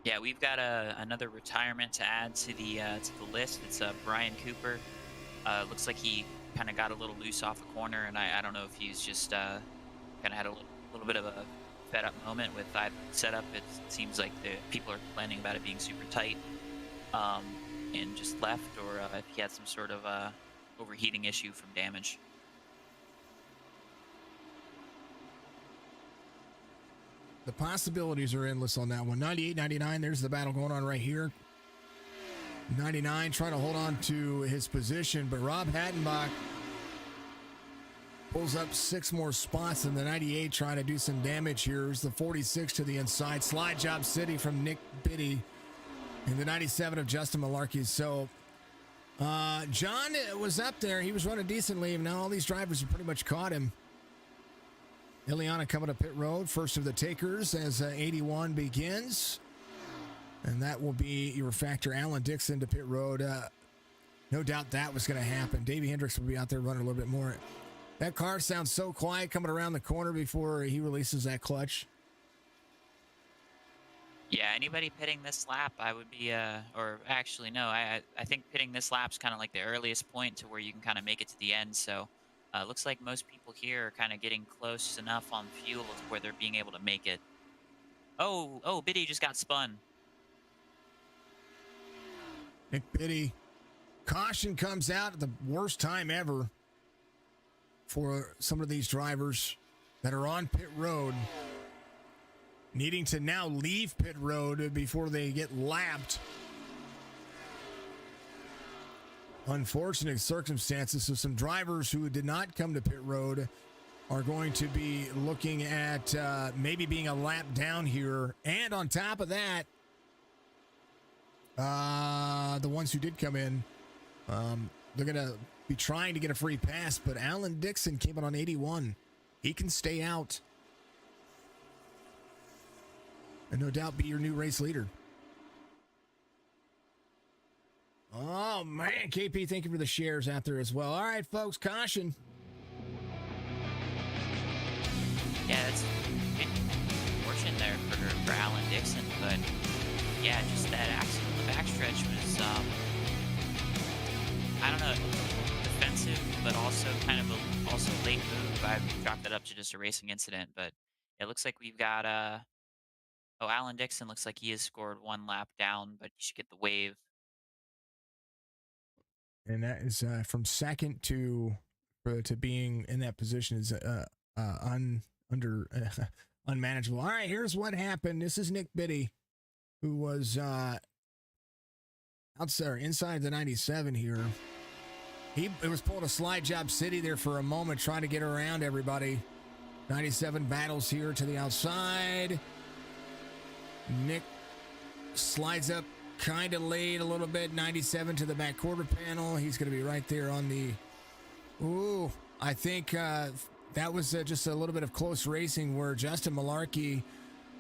Yeah, we've got another retirement to add to the list. It's Brian Cooper. Looks like he kind of got a little loose off a corner, and I don't know if he's just kind of had a little bit of a fed up moment with that setup. It seems like the people are complaining about it being super tight, and just left, or if he had some sort of overheating issue from damage. The possibilities are endless on that one. 98, 99, there's the battle going on right here. 99 trying to hold on to his position, but Rob Hattenbach pulls up 6 more spots, and the 98 trying to do some damage here. Here's the 46 to the inside. Slide job city from Nick Biddy, and the 97 of Justin Malarkey. So John was up there. He was running decently, and now all these drivers have pretty much caught him. Ileana coming to pit road, first of the takers as 81 begins. And that will be your factor. Alan Dixon to pit road. No doubt that was going to happen. Davey Hendricks will be out there running a little bit more. That car sounds so quiet coming around the corner before he releases that clutch. Yeah, anybody pitting this lap, I would be, or actually, no, I think pitting this lap's kind of like the earliest point to where you can kind of make it to the end. So looks like most people here are kind of getting close enough on fuel to where they're being able to make it. Oh, Biddy just got spun. Nick Biddy. Caution comes out at the worst time ever for some of these drivers that are on pit road, needing to now leave pit road before they get lapped. unfortunate circumstances. So some drivers who did not come to pit road are going to be looking at maybe being a lap down here. And on top of that, the ones who did come in, they're going to be trying to get a free pass. But Alan Dixon came in on 81. He can stay out and no doubt be your new race leader. Oh, man. KP, thank you for the shares out there as well. All right, folks, caution. Yeah, that's fortunate there for Alan Dixon, but yeah, just that accident in the backstretch was, I don't know, defensive, but also kind of also late move. I dropped it up to just a racing incident, but it looks like we've got, Alan Dixon looks like he has scored one lap down, but you should get the wave. And that is from second to being in that position is unmanageable. All right, here's what happened. This is Nick Biddy, who was outside inside the 97 here. It was pulling a slide job city there for a moment, trying to get around everybody. 97 battles here to the outside. Nick slides up kind of late a little bit. 97 to the back quarter panel. He's going to be right there on the. Ooh, I think that was just a little bit of close racing where Justin Malarkey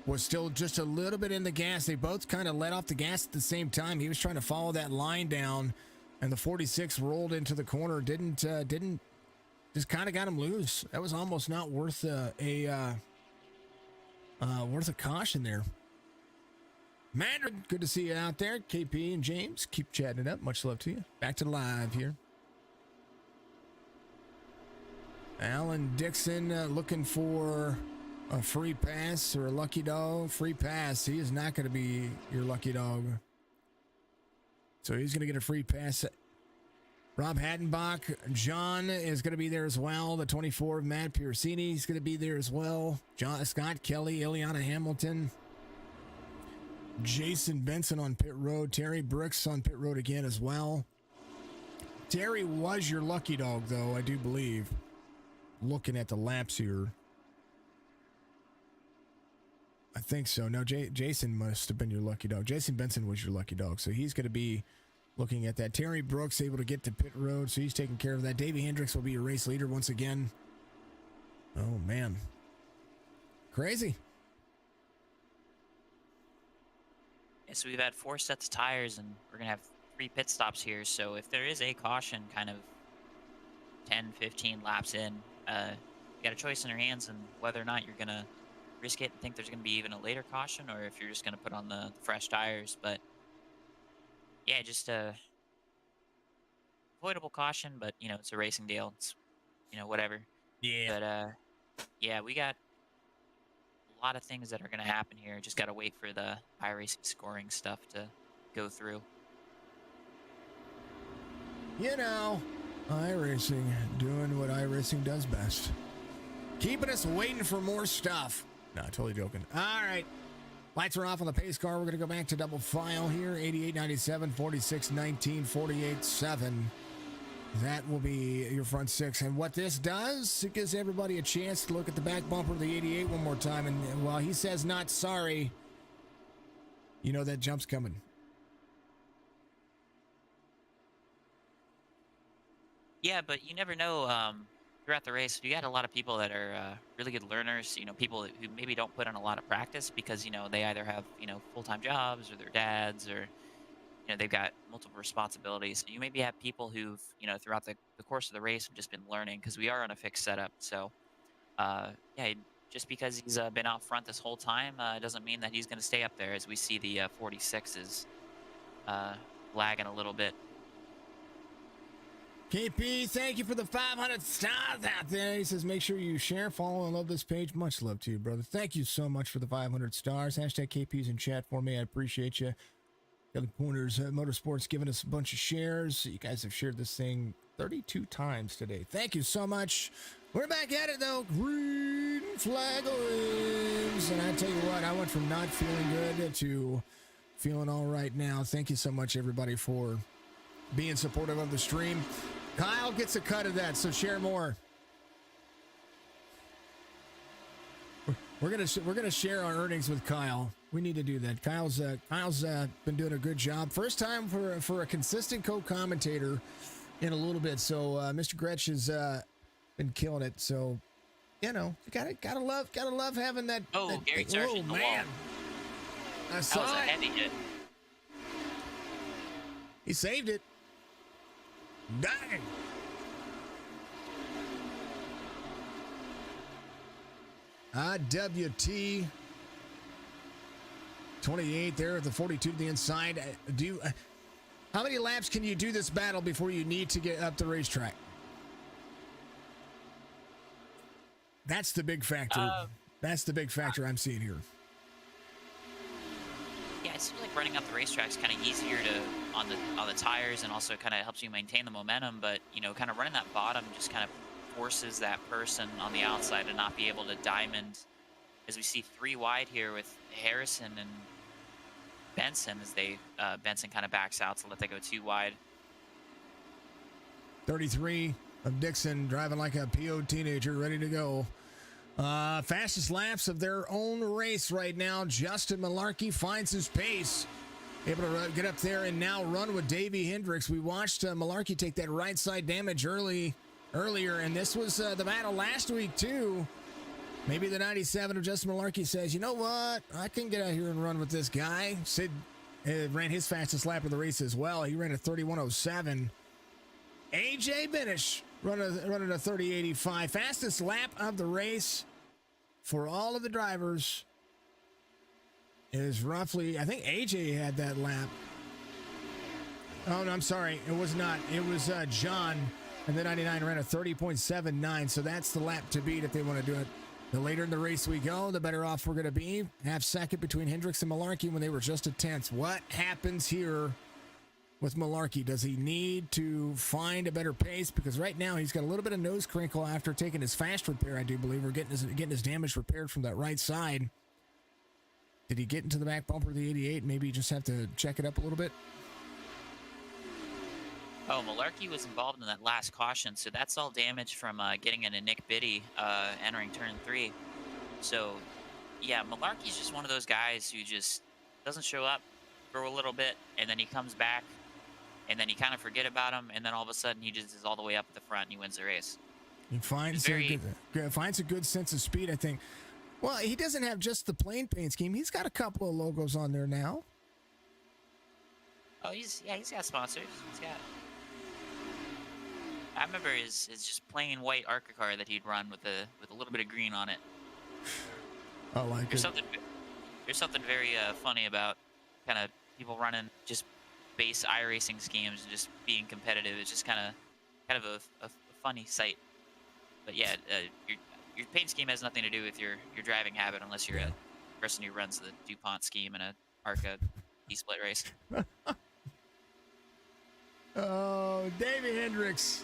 was still just a little bit in the gas. They both kind of let off the gas at the same time. He was trying to follow that line down, and the 46 rolled into the corner. Didn't just kind of got him loose. That was almost not worth a caution there. Mandarin, good to see you out there. KP and James, keep chatting it up. Much love to you. Back to live here. Alan Dixon looking for a free pass or a lucky dog. Free pass. He is not going to be your lucky dog. So he's going to get a free pass. Rob Hattenbach. John is going to be there as well. The 24 of Matt Piercini is going to be there as well. Scott Kelly, Ileana Hamilton. Jason Benson on pit road. Terry Brooks on pit road again as well. Terry was your lucky dog, though, I do believe. Looking at the laps here. I think so. No, Jason must have been your lucky dog. Jason Benson was your lucky dog, so he's going to be looking at that. Terry Brooks able to get to pit road, so he's taking care of that. Davey Hendricks will be your race leader once again. Oh, man. Crazy. Yeah, so we've had 4 sets of tires, and we're going to have 3 pit stops here. So if there is a caution kind of 10, 15 laps in, you got a choice in your hands and whether or not you're going to risk it and think there's going to be even a later caution, or if you're just going to put on the fresh tires. But yeah, just a avoidable caution, but you know, it's a racing deal. It's, you know, whatever. Yeah. But yeah, we got a lot of things that are going to happen here. Just got to wait for the iRacing scoring stuff to go through. You know, iRacing doing what iRacing does best. Keeping us waiting for more stuff. No, totally joking. All right. Lights are off on the pace car. We're going to go back to double file here. 88.97, 46.19, 48.7. That will be your front 6. And what this does, it gives everybody a chance to look at the back bumper of the 88 one more time. And while he says not sorry, you know that jump's coming. Yeah, but you never know throughout the race. You got a lot of people that are really good learners, you know, people who maybe don't put in a lot of practice because, you know, they either have, you know, full-time jobs or their dads or, you know, they've got multiple responsibilities. So you maybe have people who've, you know, throughout the course of the race have just been learning because we are on a fixed setup. So, yeah, just because he's been out front this whole time doesn't mean that he's going to stay up there, as we see the 46 is lagging a little bit. KP, thank you for the 500 stars out there. He says, make sure you share, follow, and love this page. Much love to you, brother. Thank you so much for the 500 stars. Hashtag KP's in chat for me. I appreciate you. Kelly Pointers Motorsports giving us a bunch of shares. You guys have shared this thing 32 times today. Thank you so much. We're back at it, though. Green flag waves. And I tell you what, I went from not feeling good to feeling all right now. Thank you so much, everybody, for being supportive of the stream. Kyle gets a cut of that, so share more. We're gonna share our earnings with Kyle. We need to do that. Kyle's been doing a good job. First time for a consistent co-commentator in a little bit. So Mr. Gretsch has been killing it. So you gotta love having that. Oh, Gary Sargent in the man. Wall. I saw that was a it. heavy hit. He saved it. Dang. IWT 28 there at the 42 to the inside. How many laps can you do this battle before you need to get up the racetrack? That's the big factor. That's the big factor I'm seeing here. Yeah, it seems like running up the racetrack is kind of easier on the tires, and also kind of helps you maintain the momentum. But kind of running that bottom just kind of forces that person on the outside to not be able to diamond, as we see 3 wide here with Harrison and Benson, as Benson kind of backs out to let that go 2 wide. 33 of Dixon driving like a PO teenager, ready to go. Fastest laps of their own race right now. Justin Malarkey finds his pace, able to get up there and now run with Davey Hendricks. We watched Malarkey take that right side damage earlier, and this was the battle last week too. Maybe the 97 of Justin Malarkey says, you know what, I can get out here and run with this guy. Sid ran his fastest lap of the race as well. He ran a 31:07. AJ Benish running a 30:85. Fastest lap of the race for all of the drivers is roughly, I think AJ had that lap. Oh, no, I'm sorry. It was not. It was John, and the 99 ran a 30.79, so that's the lap to beat if they want to do it. The later in the race we go, the better off we're going to be. Half second between Hendricks and Malarkey when they were just a tenth. What happens here with Malarkey? Does he need to find a better pace? Because right now he's got a little bit of nose crinkle after taking his fast repair, I do believe, or getting his damage repaired from that right side. Did he get into the back bumper of the 88? Maybe you just have to check it up a little bit. Oh, Malarkey was involved in that last caution, so that's all damage from getting into Nick Biddy entering turn 3. So, yeah, Malarkey's just one of those guys who just doesn't show up for a little bit, and then he comes back, and then you kind of forget about him, and then all of a sudden he just is all the way up at the front and he wins the race. He finds a good sense of speed, I think. Well, he doesn't have just the plain paint scheme. He's got a couple of logos on there now. Oh, he's got sponsors. I remember his just plain white ARCA car that he'd run with a little bit of green on it. I like there's it. There's something very funny about kind of people running just base iRacing schemes and just being competitive. It's just kind of a funny sight. But yeah, your paint scheme has nothing to do with your driving habit unless you're a person who runs the DuPont scheme in a ARCA E-split race. Oh, Davey Hendricks.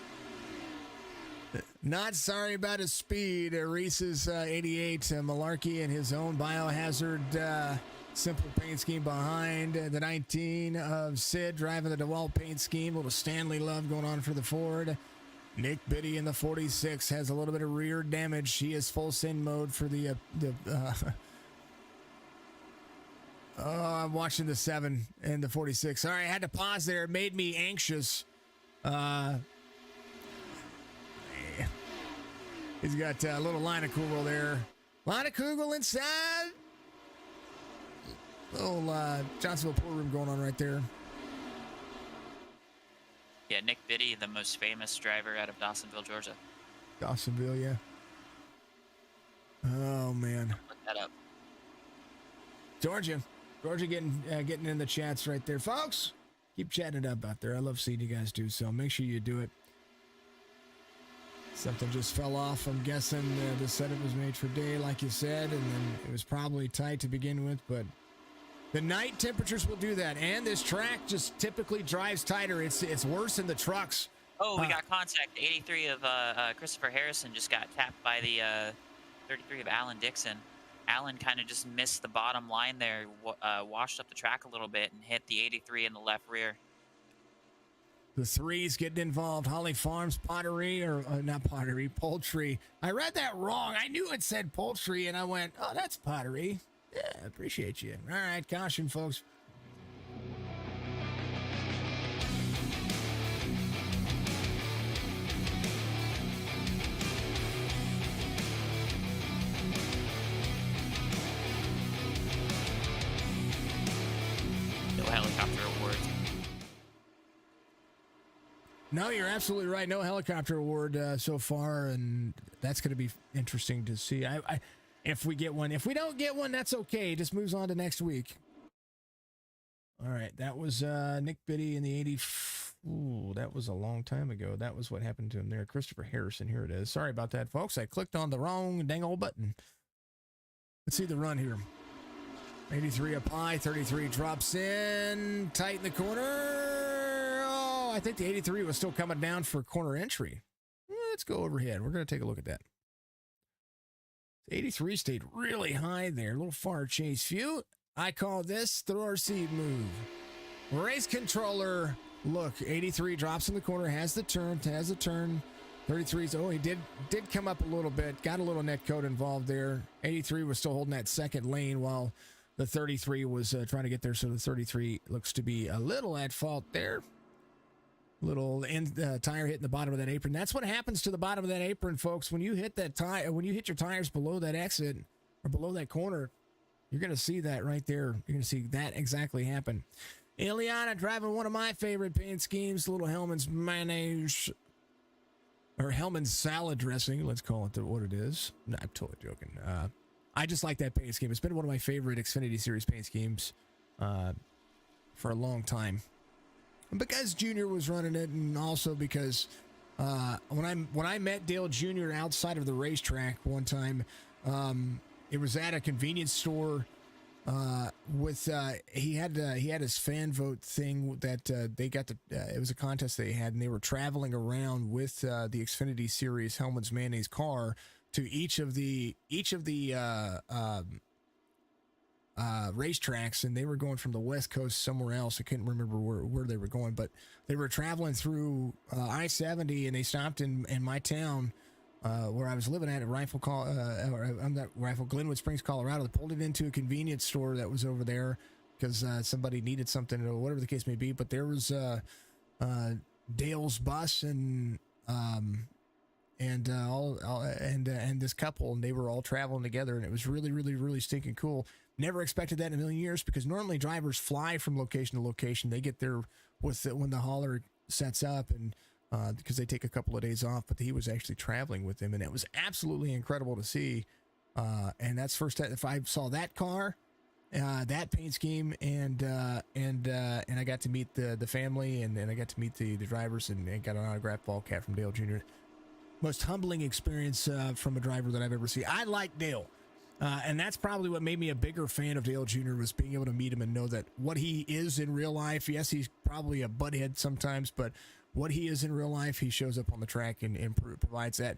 Not sorry about his speed. Reese's 88, Malarkey and his own biohazard simple paint scheme behind. The 19 of Sid driving the DeWalt paint scheme. A little Stanley love going on for the Ford. Nick Biddy in the 46 has a little bit of rear damage. He is full send mode for the I'm watching the 7 and the 46. Sorry, I had to pause there. It made me anxious. He's got a little line of Kugel there. Line of Kugel inside. Little Johnsonville pool room going on right there. Yeah, Nick Biddy, the most famous driver out of Dawsonville, Georgia. Dawsonville, yeah. Oh, man. Look that up. Georgia getting in the chats right there. Folks, keep chatting it up out there. I love seeing you guys do so. Make sure you do it. Something just fell off. I'm guessing the setup was made for day, like you said, and then it was probably tight to begin with, but the night temperatures will do that, and this track just typically drives tighter. It's worse in the trucks. Oh, we got contact. 83 of Christopher Harrison just got tapped by the 33 of Alan Dixon. Alan kind of just missed the bottom line there, washed up the track a little bit, and hit the 83 in the left rear. The threes getting involved. Holly Farms pottery, or not pottery, poultry. I read that wrong. I knew it said poultry, and I went, oh, that's pottery. Yeah, appreciate you. All right, caution, folks. No helicopter award. No, you're absolutely right. No helicopter award so far, and that's going to be interesting to see. If we get one. If we don't get one, that's okay. It just moves on to next week. All right, that was Nick Biddy in the 80. Ooh, that was a long time ago. That was what happened to him there. Christopher Harrison, here it is. Sorry about that, folks. I clicked on the wrong dang old button. Let's see the run here. 83 up high, 33 drops in, tight in the corner. Oh, I think the 83 was still coming down for corner entry. Let's go overhead. We're going to take a look at that. 83 stayed really high there. A little far chase view. I call this the RC move. Race controller. Look, 83 drops in the corner, has the turn. 33's, oh, he did come up a little bit. Got a little net code involved there. 83 was still holding that second lane while the 33 was trying to get there. So the 33 looks to be a little at fault there. Little tire hitting the bottom of that apron. That's what happens to the bottom of that apron, folks. When you hit that tire, when you hit your tires below that exit or below that corner, you're going to see that right there. You're going to see that exactly happen. Ileana driving one of my favorite paint schemes, little Hellman's mayonnaise, or Hellman's salad dressing. Let's call it what it is. No, I'm totally joking. I just like that paint scheme. It's been one of my favorite Xfinity Series paint schemes for a long time. Because Junior was running it, and also because when I met Dale Jr. outside of the racetrack one time, it was at a convenience store. He had his fan vote thing that they got it was a contest they had, and they were traveling around with the Xfinity Series Hellman's Mayonnaise car to each of the racetracks, and they were going from the West Coast somewhere else. I couldn't remember where they were going, but they were traveling through I-70, and they stopped in my town where I was living at Glenwood Springs, Colorado. They pulled it into a convenience store that was over there because somebody needed something or whatever the case may be. But there was Dale's bus and this couple, and they were all traveling together, and it was really, really, really stinking cool. Never expected that in a million years, because normally drivers fly from location to location. They get there when the hauler sets up, and because they take a couple of days off, but he was actually traveling with them, and it was absolutely incredible to see. And that's first time if I saw that car, that paint scheme, and I got to meet the family, and I got to meet the drivers, and got an autographed ball cap from Dale Jr. Most humbling experience from a driver that I've ever seen. I like Dale. And that's probably what made me a bigger fan of Dale Jr. was being able to meet him and know that what he is in real life. Yes, he's probably a butthead sometimes, but what he is in real life, he shows up on the track and provides that.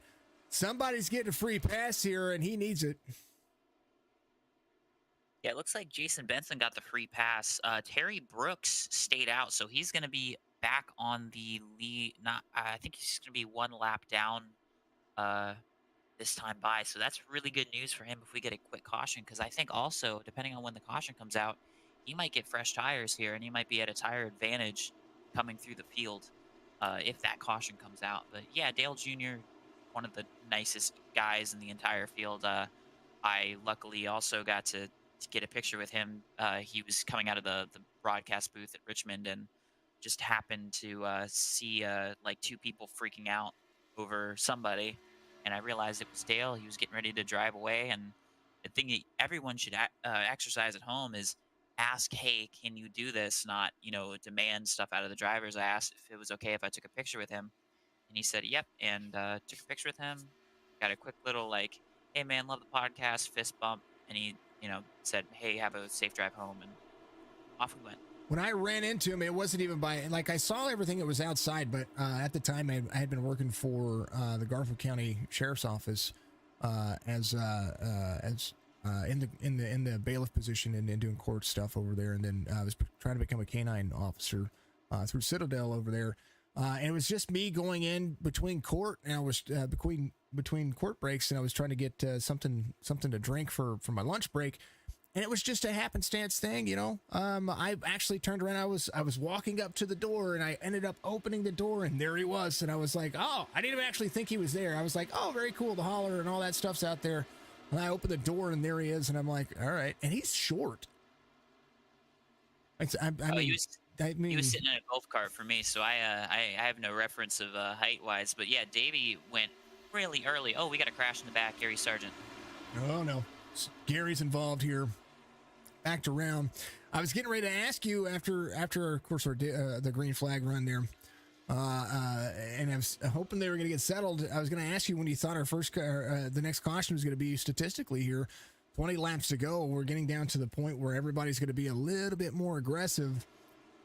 Somebody's getting a free pass here, and he needs it. Yeah, it looks like Jason Benson got the free pass. Terry Brooks stayed out, so he's going to be back on the lead. I think he's going to be one lap down this time by. So that's really good news for him if we get a quick caution, because I think also, depending on when the caution comes out, he might get fresh tires here, and he might be at a tire advantage coming through the field if that caution comes out. But yeah, Dale Jr., one of the nicest guys in the entire field. I luckily also got to get a picture with him. He was coming out of the broadcast booth at Richmond, and just happened to see like two people freaking out over somebody, and I realized it was Dale. He was getting ready to drive away, and the thing that everyone should exercise at home is ask, hey, can you do this? Not, demand stuff out of the drivers. I asked if it was okay if I took a picture with him, and he said, yep, and took a picture with him. Got a quick little like, hey man, love the podcast, fist bump, and he, said, hey, have a safe drive home, and off we went. When I ran into him, it wasn't even I saw everything that was outside, but at the time I had been working for the Garfield County Sheriff's Office as in the bailiff position and doing court stuff over there, and then I was trying to become a canine officer through Citadel over there. And it was just me going in between court, and I was between court breaks, and I was trying to get something to drink for my lunch break, and it was just a happenstance thing, you know. I actually turned around. I was walking up to the door, and I ended up opening the door, and there he was, and I was like, oh, I didn't even actually think he was there. I was like, oh, very cool, the holler and all that stuff's out there, and I opened the door, and there he is, and I'm like, all right, and he's short. He was sitting in a golf cart for me, so I have no reference of height-wise. But yeah, Davey went really early. Oh, we got a crash in the back, Gary Sargent. Oh, no. Gary's involved here. Backed around. I was getting ready to ask you after of course, the green flag run there, and I was hoping they were going to get settled. I was going to ask you when you thought the next caution was going to be statistically here. 20 laps to go. We're getting down to the point where everybody's going to be a little bit more aggressive.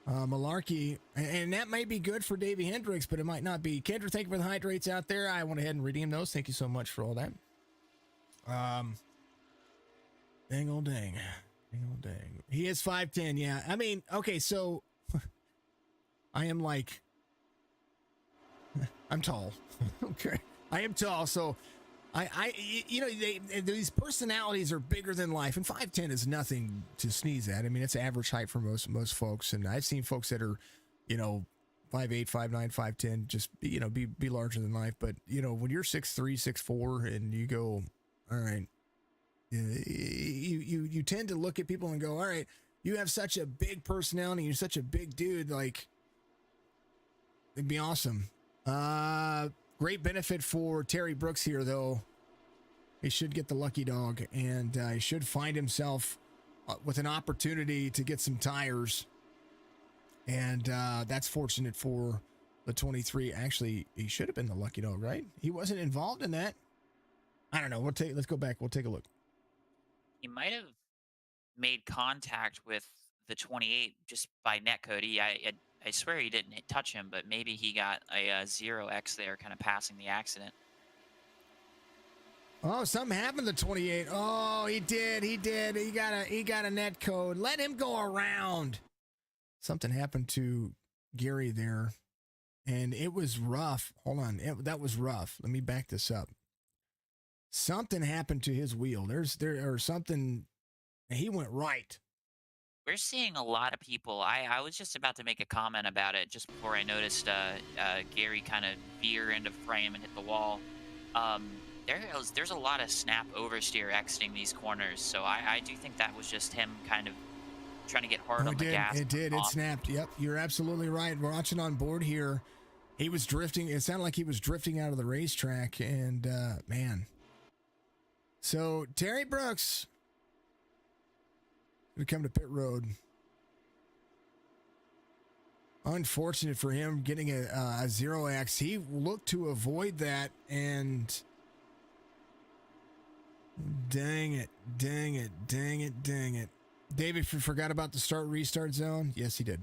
Malarkey, and that might be good for Davey Hendricks, but it might not be. Kendra, thank you for the hydrates out there. I went ahead and redeemed those. Thank you so much for all that. Dang old dang. He is 5'10", yeah. I mean, okay, so I am like, I'm tall. Okay. I am tall, so these personalities are bigger than life, and 5'10" is nothing to sneeze at. I mean, it's average height for most folks, and I've seen folks that are, 5'8", 5'9", 5'10", just be larger than life. But when you're 6'3", 6'4", and you go, all right, you tend to look at people and go, all right, you have such a big personality, you're such a big dude, like it'd be awesome. Great benefit for Terry Brooks here, though. He should get the lucky dog, and he should find himself with an opportunity to get some tires. And that's fortunate for the 23. Actually, he should have been the lucky dog, right? He wasn't involved in that. I don't know. Let's go back. We'll take a look. He might have made contact with the 28 just by netcode. I swear he didn't touch him, but maybe he got a 0x there, kind of passing the accident. Oh, something happened to 28. Oh, he did. He got a net code. Let him go around. Something happened to Gary there, and it was rough. Hold on. That was rough. Let me back this up. Something happened to his wheel. Or something. He went right. We're seeing a lot of people. I was just about to make a comment about it just before I noticed Gary kind of veer into frame and hit the wall. There's a lot of snap oversteer exiting these corners, so I do think that was just him kind of trying to get hard on the gas. It did. It snapped. Yep, you're absolutely right. We're watching on board here. He was drifting. It sounded like he was drifting out of the racetrack, and man. So Terry Brooks to come to pit road. Unfortunate for him getting a 0x. He looked to avoid that, and dang it. David forgot about the restart zone. Yes, he did.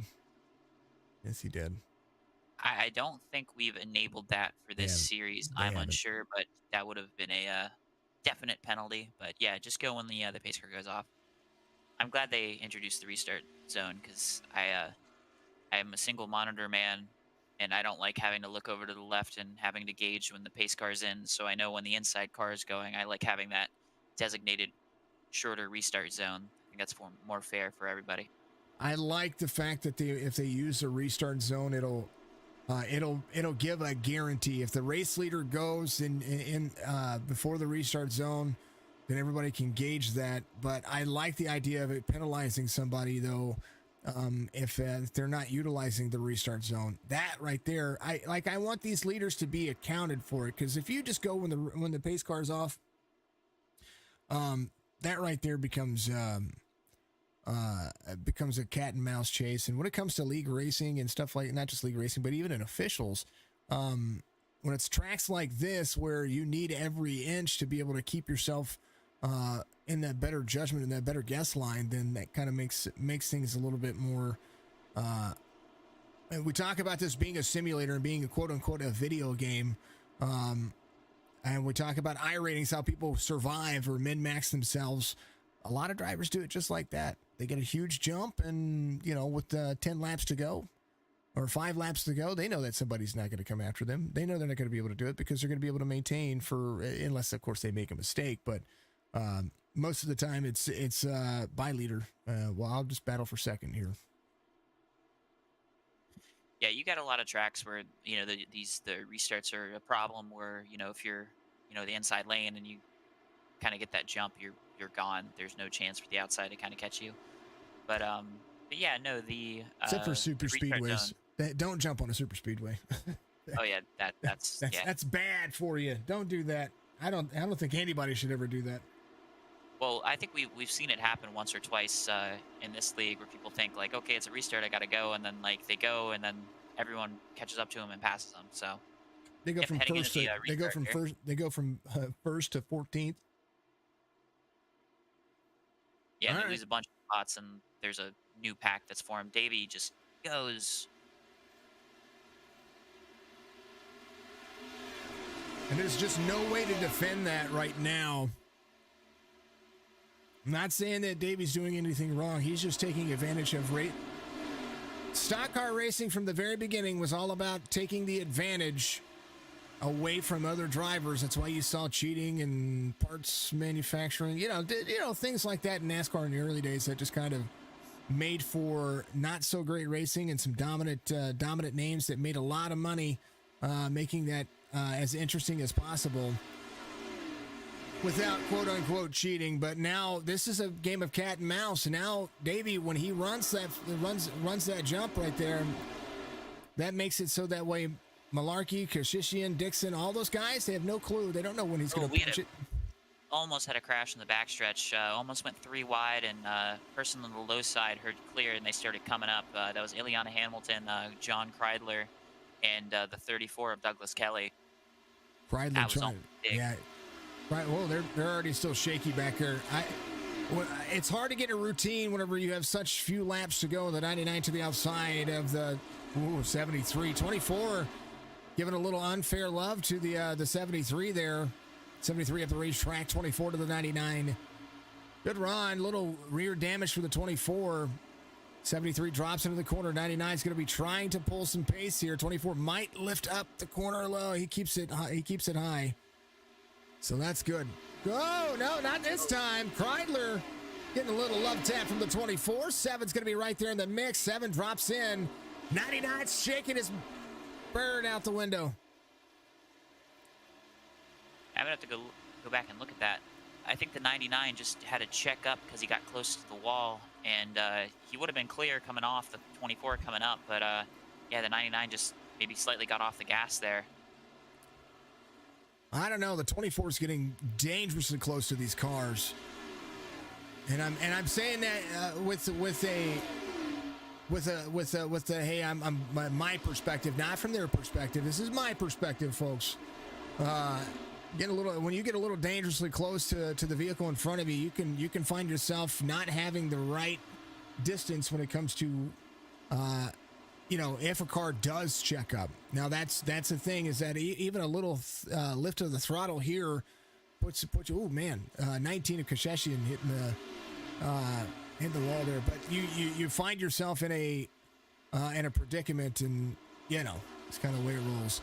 I don't think we've enabled that for this series. I'm unsure, but that would have been a definite penalty. But yeah, just go when the pace car goes off. I'm glad they introduced the restart zone because I am a single monitor man, and I don't like having to look over to the left and having to gauge when the pace car's in. So I know when the inside car is going. I like having that designated shorter restart zone. I think that's more fair for everybody. I like the fact that if they use a restart zone, it'll give a guarantee. If the race leader goes in before the restart zone, then everybody can gauge that. But I like the idea of it penalizing somebody, though, if they're not utilizing the restart zone. That right there, I want these leaders to be accounted for it, because if you just go when the pace car's off, that right there becomes a cat and mouse chase. And when it comes to league racing and stuff like, not just league racing, but even in officials, when it's tracks like this where you need every inch to be able to keep yourself in that better judgment and that better guess line, then that kind of makes things a little bit more. And we talk about this being a simulator and being a quote unquote a video game. And we talk about iRatings, how people survive or min-max themselves. A lot of drivers do it just like that. They get a huge jump, and with 10 laps to go, or 5 laps to go, they know that somebody's not going to come after them. They know they're not going to be able to do it because they're going to be able to maintain for, unless of course they make a mistake. But most of the time it's by leader. Well, I'll just battle for second here. Yeah, you got a lot of tracks where the restarts are a problem. Where if you're the inside lane and you kind of get that jump, you're gone. There's no chance for the outside to kind of catch you. But yeah, no, except for super the restart speedways, zone. don't jump on a super speedway. Oh yeah, that's bad for you. Don't do that. I don't think anybody should ever do that. Well, I think we've seen it happen once or twice in this league where people think like, okay, it's a restart, I gotta go, and then like they go, and then everyone catches up to them and passes them. So they go from first to first to 14th. Yeah, and they lose a bunch of spots, and there's a new pack that's formed. Davey just goes. And there's just no way to defend that right now. I'm not saying that Davey's doing anything wrong. He's just taking advantage of stock car racing from the very beginning was all about taking the advantage away from other drivers. That's why you saw cheating and parts manufacturing, things like that in NASCAR in the early days that just kind of made for not so great racing and some dominant names that made a lot of money, making that as interesting as possible without quote unquote cheating. But now this is a game of cat and mouse. Now Davey, when he runs that jump right there, that makes it so that way Malarkey, Kashishian, Dixon, all those guys, they have no clue. They don't know when he's going to punch it. Almost had a crash in the backstretch. Almost went 3 wide, and person on the low side heard clear, and they started coming up. That was Ileana Hamilton, John Kreidler, and the 34 of Douglas Kelly. Kreidler trying, yeah. Right. Well, they're already still shaky back there. It's hard to get a routine whenever you have such few laps to go. The 99 to the outside of the 73, 24, giving a little unfair love to the 73 there. 73 at the racetrack, 24 to the 99. Good run. Little rear damage for the 24. 73 drops into the corner. 99 is going to be trying to pull some pace here. 24 might lift up the corner low. He keeps it high. So that's good. Oh, no, not this time. Kreidler getting a little love tap from the 24. 7's going to be right there in the mix. 7 drops in. 99's shaking his bird out the window. I'm going to have to go back and look at that. I think the 99 just had to check up because he got close to the wall, and he would have been clear coming off the 24 coming up, but yeah, the 99 just maybe slightly got off the gas there. I don't know. The 24 is getting dangerously close to these cars, and I'm saying that with hey, I'm my perspective, not from their perspective. This is my perspective, folks. When you get a little dangerously close to the vehicle in front of you, you can find yourself not having the right distance when it comes to if a car does check up. Now that's the thing, is that even a little lift of the throttle here puts you. Oh man, 19 of Kashishian hitting the wall there. But you find yourself in a predicament, and it's kind of the way it rolls.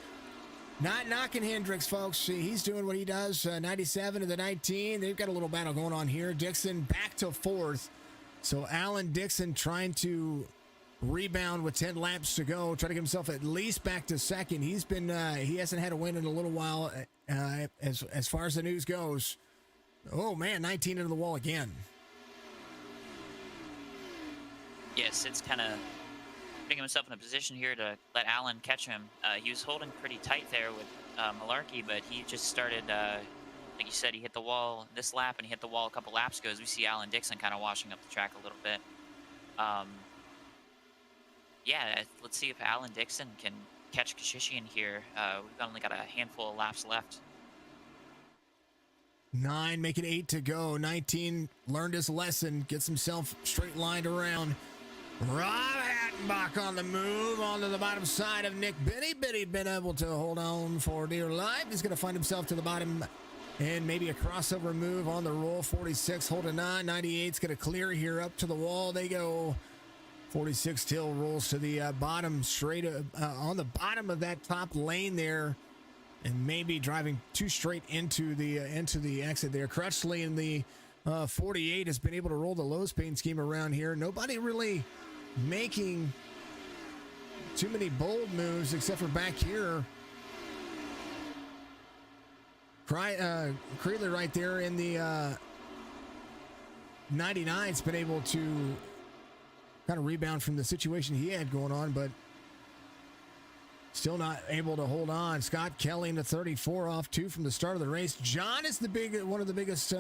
Not knocking Hendricks, folks. He's doing what he does. 97 to the 19. They've got a little battle going on here. Dixon back to 4th. So Alan Dixon trying to rebound with 10 laps to go, try to get himself at least back to 2nd. He's been he hasn't had a win in a little while as far as the news goes. Oh man, 19 into the wall again. Yes, it's kind of putting himself in a position here to let Alan catch him. He was holding pretty tight there with Malarkey, but he just started, like you said, he hit the wall this lap, and he hit the wall a couple laps ago, as we see Alan Dixon kind of washing up the track a little bit. Yeah, let's see if Alan Dixon can catch Kashishian here. We've only got a handful of laps left. 9, making 8 to go. 19 learned his lesson, gets himself straight lined around. Rob Hattenbach on the move onto the bottom side of Nick Benny. Benny been able to hold on for dear life. He's going to find himself to the bottom, and maybe a crossover move on the roll. 46 holding on. 98's going to clear here up to the wall. They go 46 till rolls to the bottom, straight on the bottom of that top lane there, and maybe driving too straight into the exit there. Crutchley in the 48 has been able to roll the low speed scheme around here. Nobody really making too many bold moves except for back here. Creeley right there in the 99's been able to kind of rebound from the situation he had going on, but still not able to hold on. Scott Kelly in the 34 off 2 from the start of the race. John is one of the biggest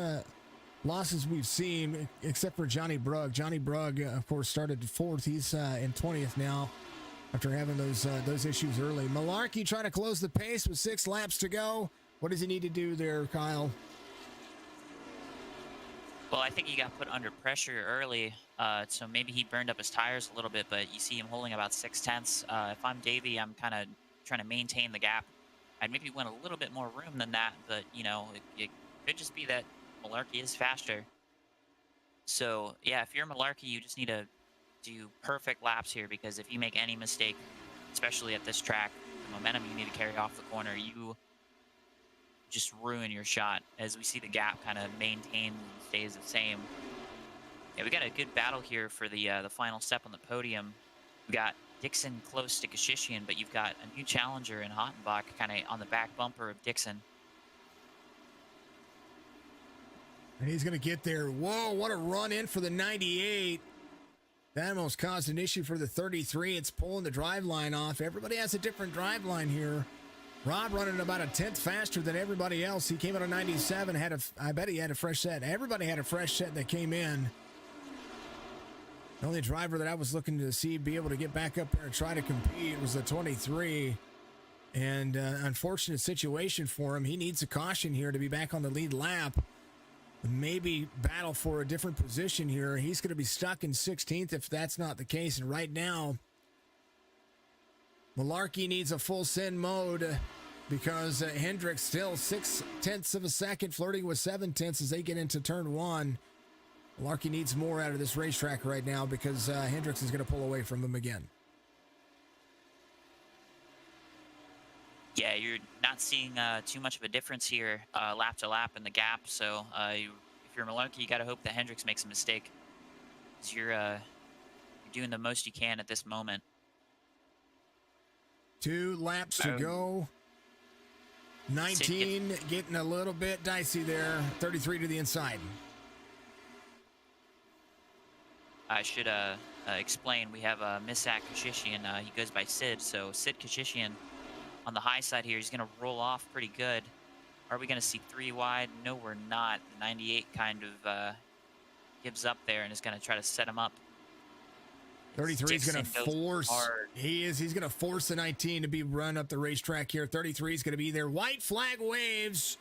losses we've seen, except for Johnny Brugg. Johnny Brugg, of course, started 4th. He's in 20th now after having those issues early. Malarkey trying to close the pace with 6 laps to go. What does he need to do there, Kyle? Well, I think he got put under pressure early, so maybe he burned up his tires a little bit, but you see him holding about 6/10. If I'm Davey, I'm kind of trying to maintain the gap. I'd maybe want a little bit more room than that, but, you know, it could just be that Malarkey is faster. So, yeah, if you're Malarkey, you just need to do perfect laps here, because if you make any mistake, especially at this track, the momentum you need to carry off the corner, you just ruin your shot. As we see the gap kind of maintain and stays the same. Yeah, we got a good battle here for the final step on the podium. We got Dixon close to Kashishian, but you've got a new challenger in Hottenbach kind of on the back bumper of Dixon. And he's going to get there. Whoa, what a run in for the 98. That almost caused an issue for the 33. It's pulling the drive line off. Everybody has a different drive line here. Rob running about a 10th faster than everybody else. He came out of 97. I bet he had a fresh set. Everybody had a fresh set that came in. The only driver that I was looking to see be able to get back up there and try to compete was the 23. And unfortunate situation for him. He needs a caution here to be back on the lead lap. Maybe battle for a different position here. He's going to be stuck in 16th if that's not the case. And right now, Malarkey needs a full send mode because Hendricks still 6/10 of a second, flirting with 7/10 as they get into turn 1. Malarkey needs more out of this racetrack right now because Hendricks is going to pull away from him again. Yeah, you're not seeing too much of a difference here lap to lap in the gap. So if you're Malarkey, you got to hope that Hendricks makes a mistake. 'Cause you're doing the most you can at this moment. 2 laps to go. 19 getting a little bit dicey there. 33 to the inside. I should explain. We have Misak Kashishian. He goes by Sid. So Sid Kashishian on the high side here. He's going to roll off pretty good. Are we going to see 3 wide? No, we're not. The 98 kind of gives up there and is going to try to set him up. 33 is going to force. He's going to force the 19 to be run up the racetrack here. 33 is going to be there. White flag waves.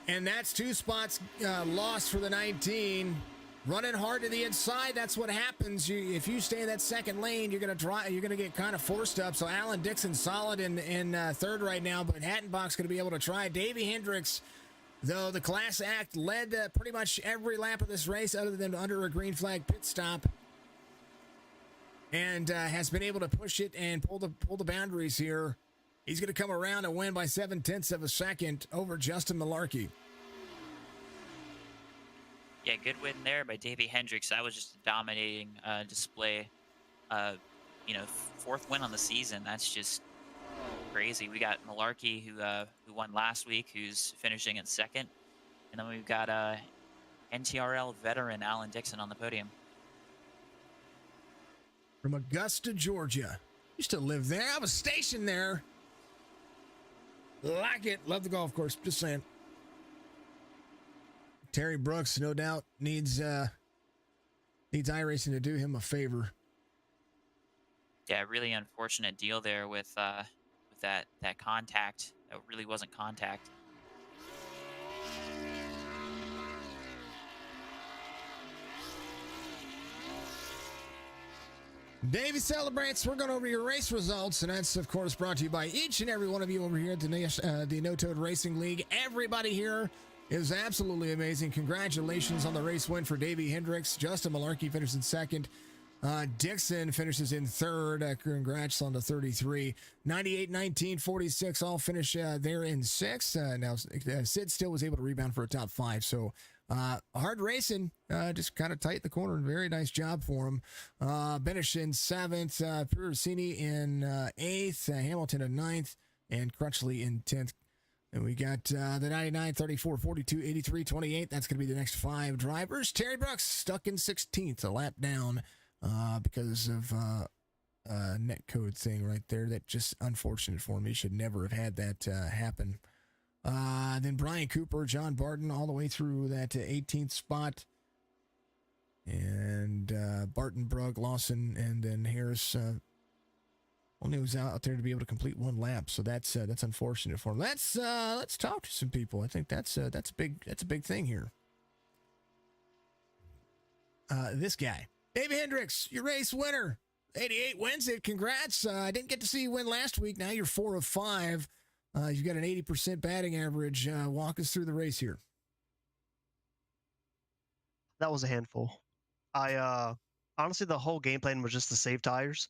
And that's 2 spots lost for the 19. Running hard to the inside. That's what happens. If you stay in that second lane, you're going to get kind of forced up. So Alan Dixon solid in third right now, but Hattenbach's going to be able to try. Davey Hendricks, though, the class act led pretty much every lap of this race other than under a green flag pit stop. And has been able to push it and pull the boundaries here. He's going to come around and win by 7/10 of a second over Justin Malarkey. Yeah, good win there by Davey Hendricks. That was just a dominating display. 4th win on the season. That's just crazy. We got Malarkey, who won last week, who's finishing in 2nd. And then we've got NTRL veteran Alan Dixon on the podium. From Augusta, Georgia. Used to live there. I was stationed there. Like it. Love the golf course. Just saying. Terry Brooks, no doubt, needs iRacing to do him a favor. Yeah, really unfortunate deal there with that contact. That really wasn't contact. Davey celebrates. We're going over your race results, and that's, of course, brought to you by each and every one of you over here at the No Toad Racing League. Everybody here is absolutely amazing. Congratulations on the race win for Davey Hendricks. Justin Malarkey finished in 2nd. Dixon finishes in third. Congrats on the 33. 98, 19, 46 all finish there in sixth. Now, Sid still was able to rebound for a top five. So, hard racing, just kind of tight the corner. Very nice job for him. Benish in seventh. Piracini in eighth. Hamilton in ninth. And Crutchley in 10th. And we got the 99, 34, 42, 83, 28. That's going to be the next five drivers. Terry Brooks stuck in 16th, a lap down because of a net code thing right there. That just unfortunate for him. He should never have had that happen. Then Brian Cooper, John Barton, all the way through that 18th spot. And Barton, Brugg, Lawson, and then Harris only was out there to be able to complete one lap, so that's unfortunate for him. Let's talk to some people. I think that's a big thing here. This guy, Dave Hendricks, your race winner, 88 wins it. Congrats! I didn't get to see you win last week. Now you're 4 of 5. You've got an 80% batting average. Walk us through the race here. That was a handful. I honestly, the whole game plan was just to save tires.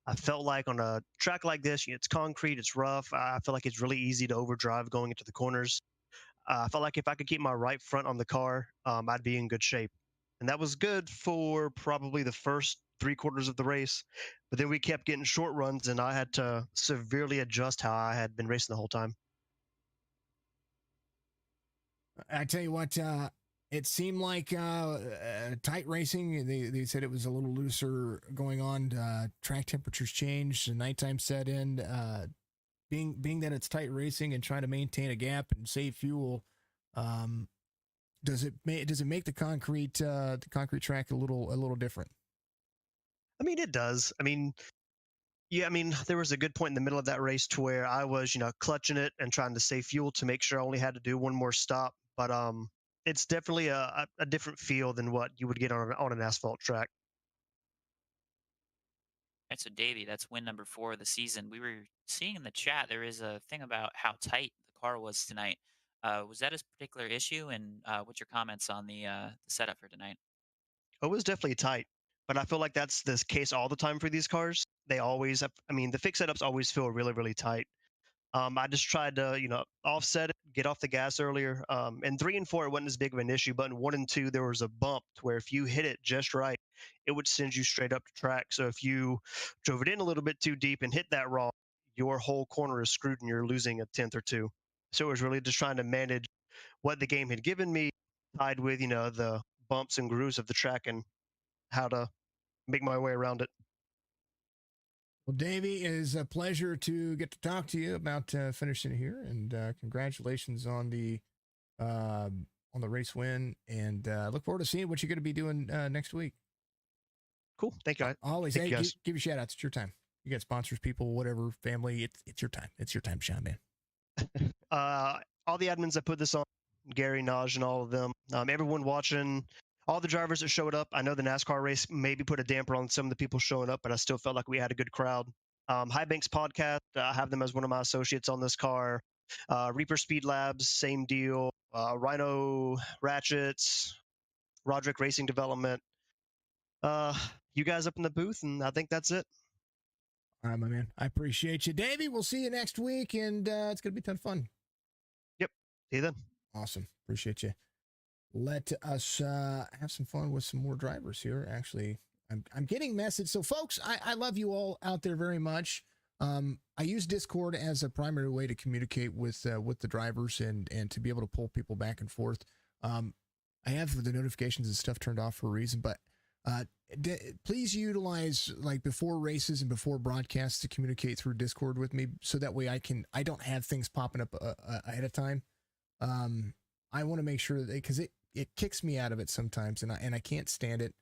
I felt like on a track like this, it's concrete, it's rough. I feel like it's really easy to overdrive going into the corners. I felt like if I could keep my right front on the car, I'd be in good shape. And that was good for probably the first 3/4 of the race. But then we kept getting short runs, and I had to severely adjust how I had been racing the whole time. I tell you what, it seemed like tight racing. They said it was a little looser going on. Track temperatures changed. The nighttime set in. Being that it's tight racing and trying to maintain a gap and save fuel, does it make the concrete track a little different? I mean, it does. I mean, yeah, I mean, there was a good point in the middle of that race to where I was, clutching it and trying to save fuel to make sure I only had to do one more stop. But it's definitely a different feel than what you would get on an asphalt track. Right, so Davey, that's win number 4 of the season. We were seeing in the chat there is a thing about how tight the car was tonight. Was that a particular issue? And what's your comments on the setup for tonight? It was definitely tight, but I feel like that's the case all the time for these cars. They always have, I mean, the fixed setups always feel really, really tight. I just tried to, offset it, get off the gas earlier. In 3 and 4, it wasn't as big of an issue, but in 1 and 2, there was a bump to where if you hit it just right, it would send you straight up the track. So if you drove it in a little bit too deep and hit that wrong, your whole corner is screwed and you're losing a 10th or 2. So it was really just trying to manage what the game had given me, tied with, the bumps and grooves of the track and how to make my way around it. Well, Davey, it is a pleasure to get to talk to you about finishing here, and congratulations on the race win. And look forward to seeing what you're going to be doing next week. Cool, thank you. Always, thank hey, you guys. give you shout outs. It's your time. You got sponsors, people, whatever, family. It's your time. It's your time, Sean, man. All the admins that put this on, Gary, Naj, and all of them, everyone watching. All the drivers that showed up. I know the NASCAR race maybe put a damper on some of the people showing up, but I still felt like we had a good crowd. High Banks Podcast, I have them as one of my associates on this car. Reaper Speed Labs, same deal. Rhino Ratchets, Roderick Racing Development. You guys up in the booth, and I think that's it. All right, my man. I appreciate you. Davey, we'll see you next week, and it's going to be a ton of fun. Yep. See you then. Awesome. Appreciate you. Let us have some fun with some more drivers here. Actually, I'm getting message. So, folks, I love you all out there very much. I use Discord as a primary way to communicate with the drivers and to be able to pull people back and forth. I have the notifications and stuff turned off for a reason, but please utilize like before races and before broadcasts to communicate through Discord with me, so that way I don't have things popping up ahead of time. I want to make sure that, because it kicks me out of it sometimes, and I can't stand it.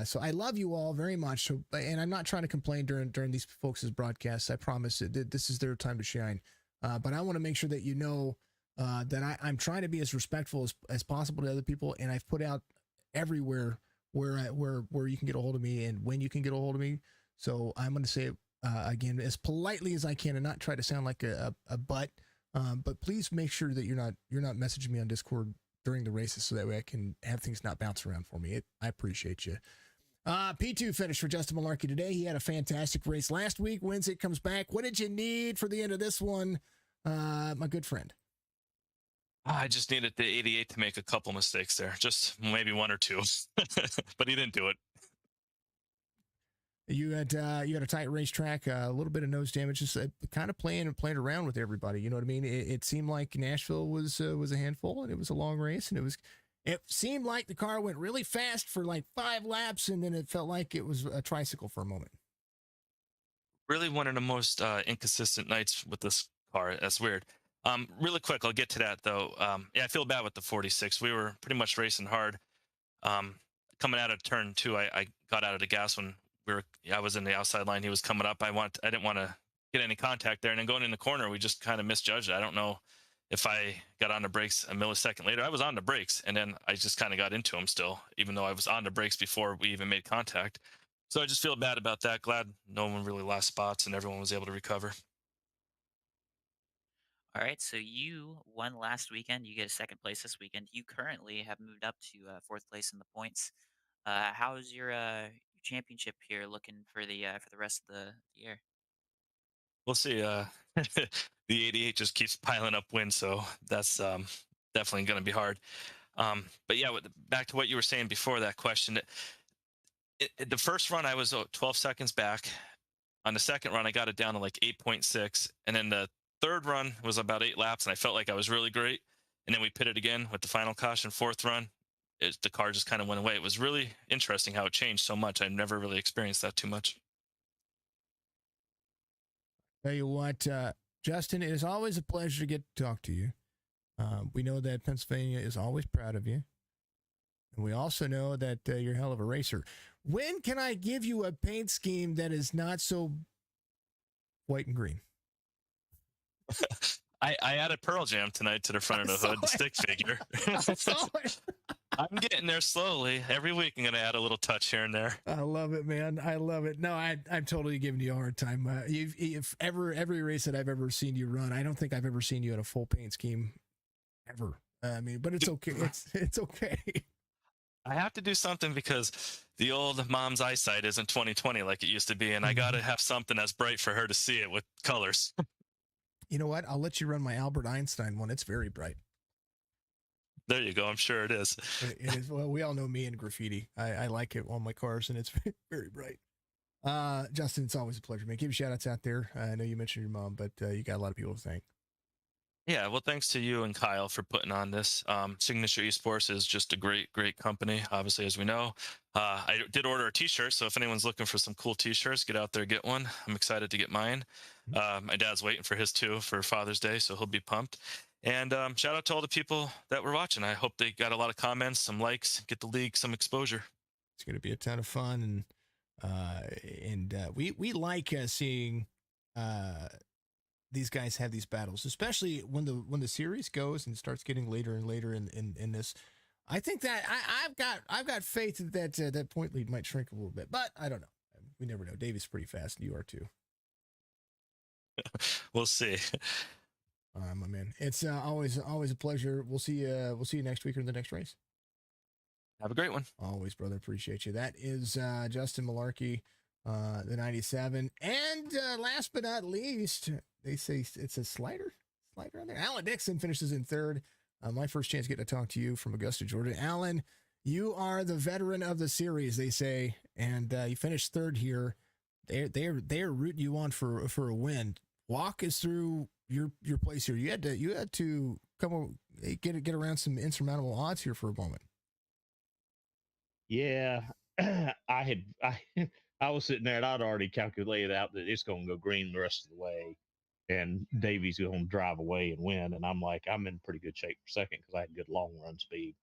So I love you all very much. So, and I'm not trying to complain during these folks' broadcasts. I promise that this is their time to shine. But I want to make sure that that I'm trying to be as respectful as possible to other people, and I've put out everywhere where you can get a hold of me and when you can get a hold of me. So I'm going to say it again as politely as I can, and not try to sound like a butt. But please make sure that you're not messaging me on Discord during the races, so that way I can have things not bounce around for me. I appreciate you. P2 finished for Justin Malarkey today. He had a fantastic race last week. Wins it, comes back. What did you need for the end of this one, my good friend? I just needed the 88 to make a couple mistakes there, just maybe one or two, but he didn't do it. You had a tight racetrack, a little bit of nose damage, just kind of playing around with everybody. You know what I mean? It seemed like Nashville was a handful, and it was a long race, and it seemed like the car went really fast for like 5 laps, and then it felt like it was a tricycle for a moment. Really one of the most inconsistent nights with this car. That's weird. Really quick, I'll get to that though. Yeah, I feel bad with the 46. We were pretty much racing hard. Coming out of turn 2, I got out of the gas when I was in the outside line. He was coming up. I didn't want to get any contact there. And then going in the corner, we just kind of misjudged it. I don't know if I got on the brakes a millisecond later. I was on the brakes, and then I just kind of got into him still, even though I was on the brakes before we even made contact. So I just feel bad about that. Glad no one really lost spots and everyone was able to recover. All right, so you won last weekend. You get a second place this weekend. You currently have moved up to fourth place in the points. How's your championship here looking for the rest of the year? We'll see. The 88 just keeps piling up wins, so that's definitely going to be hard. But yeah, back to what you were saying before that question. The first run, I was 12 seconds back. On the second run, I got it down to like 8.6. And then the third run was about 8 laps, and I felt like I was really great. And then we pitted again with the final caution, fourth run. The car just kind of went away. It was really interesting how it changed so much. I've never really experienced that too much. Tell you what, Justin, it is always a pleasure to get to talk to you. We know that Pennsylvania is always proud of you. And we also know that you're a hell of a racer. When can I give you a paint scheme that is not so white and green? I added Pearl Jam tonight to the front of the hood, the stick figure. I'm getting there slowly. Every week I'm going to add a little touch here and there. I love it, man. I love it. No, I'm totally giving you a hard time. If every race that I've ever seen you run, I don't think I've ever seen you in a full paint scheme ever. I mean, but it's okay. It's okay. I have to do something because the old mom's eyesight isn't 20/20 like it used to be, and I got to have something that's bright for her to see it with colors. You know what? I'll let you run my Albert Einstein one. It's very bright. There you go. I'm sure it is. It is. Well, we all know me and graffiti. I like it on my cars, and it's very bright. Justin, it's always a pleasure, man. Give shout outs out there. I know you mentioned your mom, but you got a lot of people to thank. Yeah, well, thanks to you and Kyle for putting on this. Signature Esports is just a great, great company, obviously, as we know. I did order a T-shirt, so if anyone's looking for some cool T-shirts, get out there, get one. I'm excited to get mine. My dad's waiting for his too for Father's Day, so he'll be pumped. And shout out to all the people that were watching. I hope they got a lot of comments, some likes, get the league some exposure. It's going to be a ton of fun, and we like seeing these guys have these battles, especially when the series goes and starts getting later and later in this. I think that I've got faith that that point lead might shrink a little bit, but I don't know. We never know. David's pretty fast, and you are too. We'll see. All right, my man. It's always a pleasure. We'll see you next week or in the next race. Have a great one. Always, brother. Appreciate you. That is Justin Malarkey, the 97. And last but not least, they say it's a slider on there. Alan Dixon finishes in third. My first chance getting to talk to you from Augusta, Georgia. Alan, you are the veteran of the series, they say, and you finished third here. They're rooting you on for a win. Walk us through your place here. You had to come get around some insurmountable odds here for a moment. Yeah, I was sitting there and I'd already calculated out that it's going to go green the rest of the way, and Davey's going to drive away and win. And I'm like, I'm in pretty good shape for second because I had good long run speed.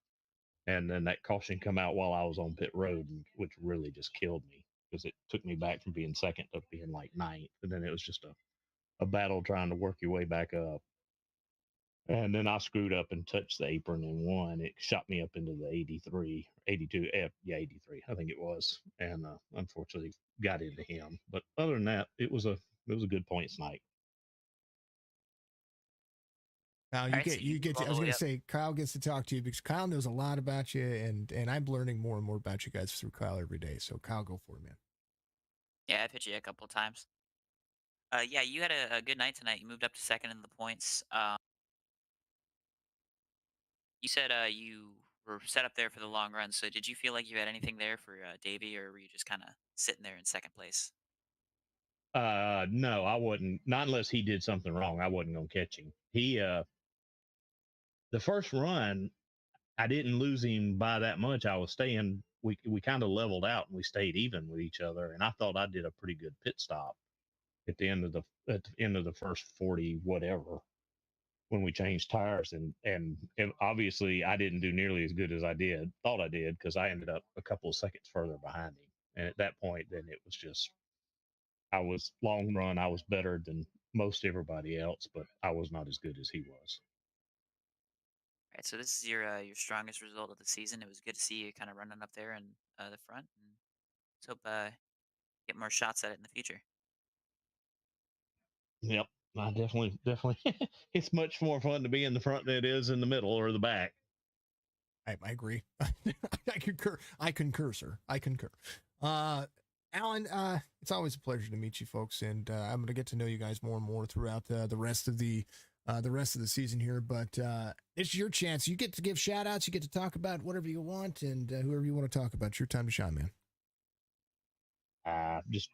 And then that caution come out while I was on pit road, which really just killed me because it took me back from being second to being like ninth. And then it was just a battle trying to work your way back up. And then I screwed up and touched the apron and won. It shot me up into the 83, 82, 83, I think it was. And unfortunately got into him. But other than that, it was a good points night. Now All right, so you move I all was the going way to up. say Kyle gets to talk to you because Kyle knows a lot about you, and I'm learning more and more about you guys through Kyle every day. So Kyle, go for it, man. Yeah, I've hit you a couple times. Yeah, you had a good night tonight. You moved up to second in the points. You said you were set up there for the long run. So did you feel like you had anything there for Davey, or were you just kind of sitting there in second place? No, I wouldn't. Not unless he did something wrong. I wasn't gonna catch him. The first run, I didn't lose him by that much. I was staying. We kind of leveled out and we stayed even with each other. And I thought I did a pretty good pit stop at the end of the first 40 whatever when we changed tires and obviously I didn't do nearly as good as I thought I did because I ended up a couple of seconds further behind him. And at that point, then it was just I was long run. I was better than most everybody else, but I was not as good as he was. All right, so this is your strongest result of the season. It was good to see you kind of running up there in the front, and let's hope get more shots at it in the future. Yep. I definitely, it's much more fun to be in the front than it is in the middle or the back. I agree. I concur. I concur, sir. I concur. Alan, it's always a pleasure to meet you folks, and I'm going to get to know you guys more and more throughout the rest of the season here. But it's your chance. You get to give shout outs. You get to talk about whatever you want and whoever you want to talk about. It's your time to shine, man. Just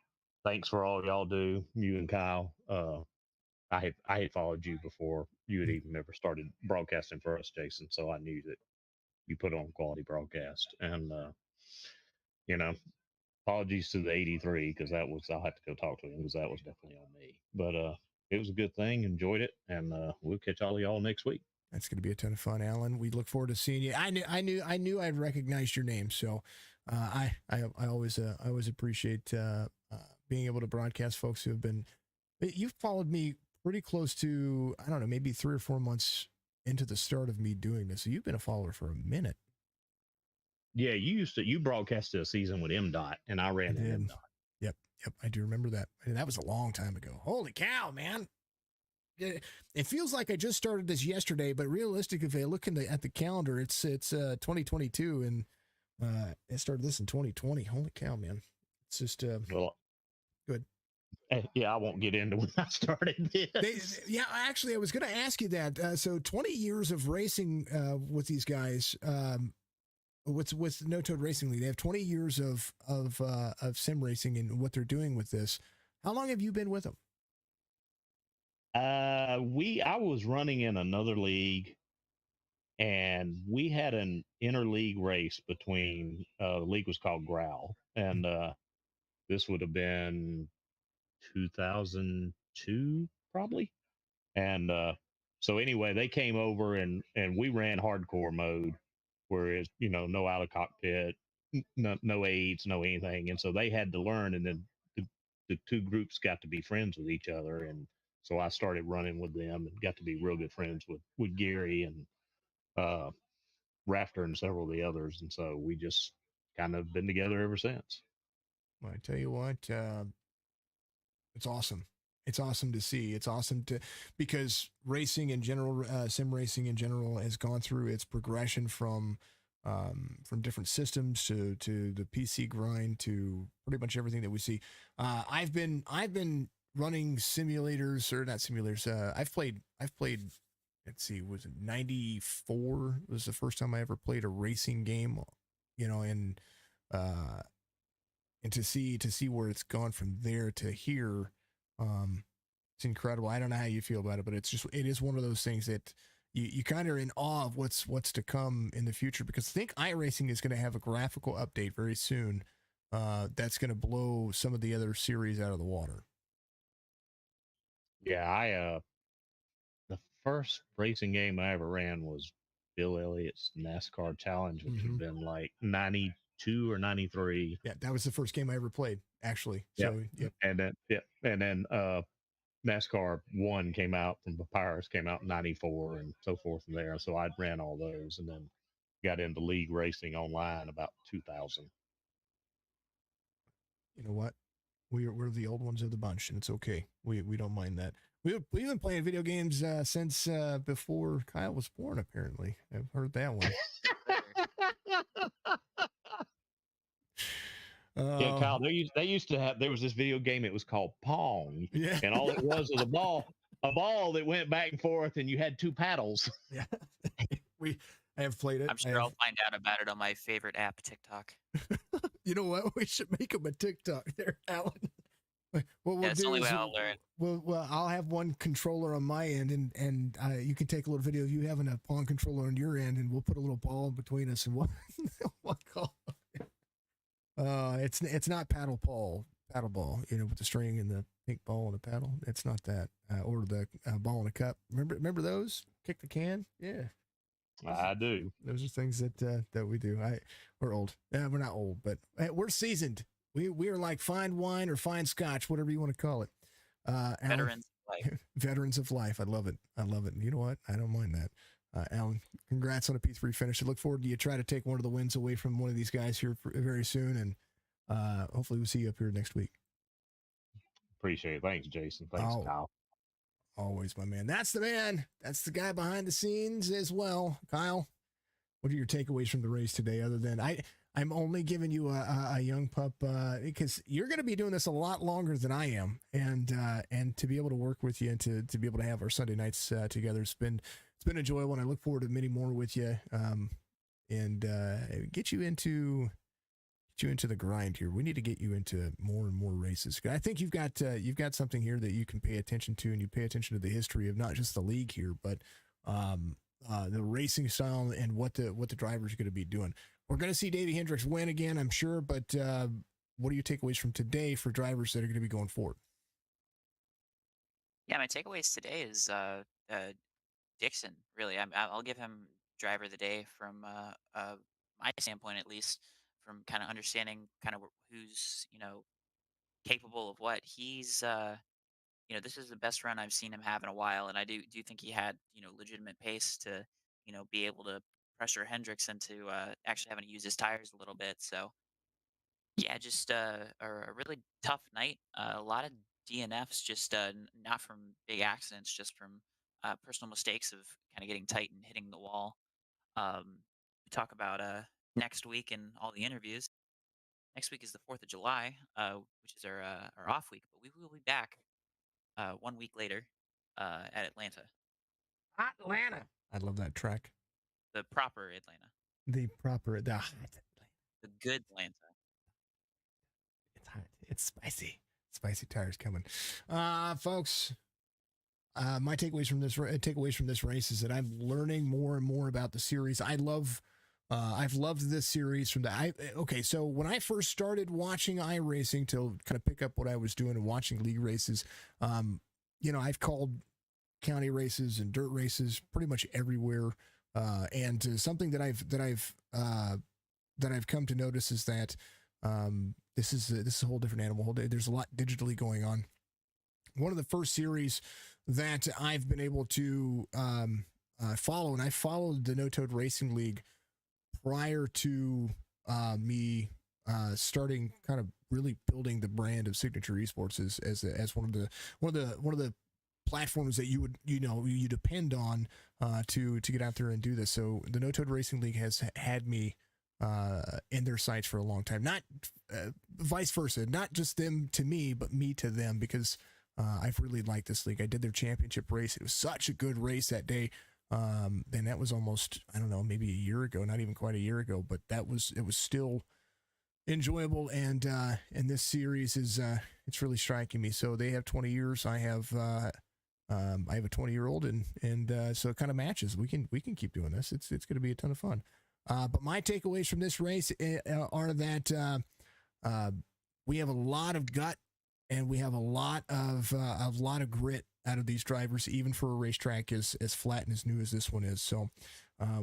thanks for all y'all do, you and Kyle. I had followed you before you had even ever started broadcasting for us, Jason. So I knew that you put on quality broadcast. And you know, apologies to the 83 because I'll have to go talk to him because that was definitely on me. But it was a good thing. Enjoyed it, and we'll catch all of y'all next week. That's going to be a ton of fun, Alan. We look forward to seeing you. I knew I'd recognized your name, so I always appreciate being able to broadcast folks who have been. You've followed me pretty close to, I don't know, maybe 3 or 4 months into the start of me doing this. So you've been a follower for a minute. Yeah, you broadcasted a season with MDOT, and I ran in MDOT. Yep, I do remember that. And that was a long time ago. Holy cow, man. It feels like I just started this yesterday, but realistic, if I look at the calendar, it's 2022, and I started this in 2020. Holy cow, man! It's just Well, good. Yeah, I won't get into when I started this. Actually, I was going to ask you that. So 20 years of racing with these guys. With No Toad Racing League, they have 20 years of sim racing and what they're doing with this. How long have you been with them? I was running in another league, and we had an interleague race between the league was called Growl, and this would have been 2002 probably. And so anyway, they came over and we ran hardcore mode, where it's no out of cockpit, no aids, no anything, and so they had to learn, and then the two groups got to be friends with each other, and so I started running with them and got to be real good friends with Gary and Rafter and several of the others, and so we just kind of been together ever since. Well, I tell you what, it's awesome. It's awesome to see. It's awesome because racing in general, sim racing in general, has gone through its progression from different systems to the PC grind to pretty much everything that we see. I've been running simulators, or not simulators. I've played. Let's see, was it 94? Was the first time I ever played a racing game, and to see where it's gone from there to here, it's incredible. I don't know how you feel about it, but it is one of those things that you kind of are in awe of what's to come in the future, because I think iRacing is going to have a graphical update very soon that's going to blow some of the other series out of the water. Yeah, the first racing game I ever ran was Bill Elliott's NASCAR Challenge, which would have been like 92 or 93. Yeah, that was the first game I ever played, actually. Yep. So, yep. And then NASCAR 1 came out from Papyrus, came out in 94 and so forth from there. So I'd ran all those and then got into league racing online about 2000. You know what? We're the old ones of the bunch, and it's okay. We don't mind that. We've been playing video games since before Kyle was born. Apparently, I've heard that one. Yeah, Kyle. They used to have. There was this video game. It was called Pong, Yeah. and all it was a ball that went back and forth, and you had two paddles. Yeah. I have played it. I'm sure I'll find out about it on my favorite app, TikTok. You know what? We should make him a TikTok there, Alan. What we'll That's the do only is way I'll learn. well, I'll have one controller on my end, and you can take a little video of you having a Pong controller on your end, and we'll put a little ball between us, and we'll call it. It's not paddle ball, with the string and the pink ball and the paddle. It's not that, or the ball in a cup. Remember those? Kick the can. Yeah. I do. Those are things that we do. We're old. We're not old, but we're seasoned. We are like fine wine or fine scotch, whatever you want to call it. Veterans of life. Veterans of life. I love it. You know what? I don't mind that. Alan, congrats on a P3 finish. I look forward to you try to take one of the wins away from one of these guys here very soon, and hopefully we'll see you up here next week. Appreciate it. Thanks, Jason. Thanks, Kyle. Always, my man. That's the man. That's the guy behind the scenes as well. Kyle, what are your takeaways from the race today? Other than I'm only giving you a young pup because you're going to be doing this a lot longer than I am, and to be able to work with you and to be able to have our Sunday nights together, it's been enjoyable, and I look forward to many more with you, and get you into the grind here. We need to get you into more and more races. I think you've got something here that you can pay attention to, and you pay attention to the history of not just the league here, but the racing style and what the drivers are going to be doing. We're going to see Davey Hendricks win again, I'm sure, but what are your takeaways from today for drivers that are going to be going forward? Yeah, my takeaways today is Dixon. Really, I'll give him driver of the day from my standpoint, at least, from kind of understanding kind of who's capable of what. He's this is the best run I've seen him have in a while, and I do think he had legitimate pace to be able to pressure Hendricks into actually having to use his tires a little bit. So yeah, just a really tough night. A lot of DNFs, just not from big accidents, just from personal mistakes of kind of getting tight and hitting the wall. We talk about next week and all the interviews. Next week is the 4th of July, which is our off week, but we will be back 1 week later at Atlanta. Atlanta. I love that track. The proper Atlanta. The good Atlanta. It's hot. It's spicy. Spicy tires coming. Folks, my takeaways from this race is that I'm learning more and more about the series. I've loved this series from so when I first started watching iRacing to kind of pick up what I was doing and watching league races, I've called county races and dirt races pretty much everywhere. And something that I've come to notice is that this is a whole different animal. There's a lot digitally going on. One of the first series that I've been able to follow, and I followed the No Toad Racing League prior to me starting kind of really building the brand of Signature Esports as one of the platforms that you depend on to get out there and do this. So the No Toad Racing League has had me in their sights for a long time. Not vice versa, not just them to me, but me to them, because I've really liked this league. I did their championship race. It was such a good race that day. And that was almost, I don't know, maybe a year ago, not even quite a year ago, but it was still enjoyable. And this series is, it's really striking me. So they have 20 years. I have a 20-year-old, and so it kind of matches. We can keep doing this. It's going to be a ton of fun. But my takeaways from this race are that we have a lot of gut, and we have a lot of grit out of these drivers, even for a racetrack as flat and as new as this one is. So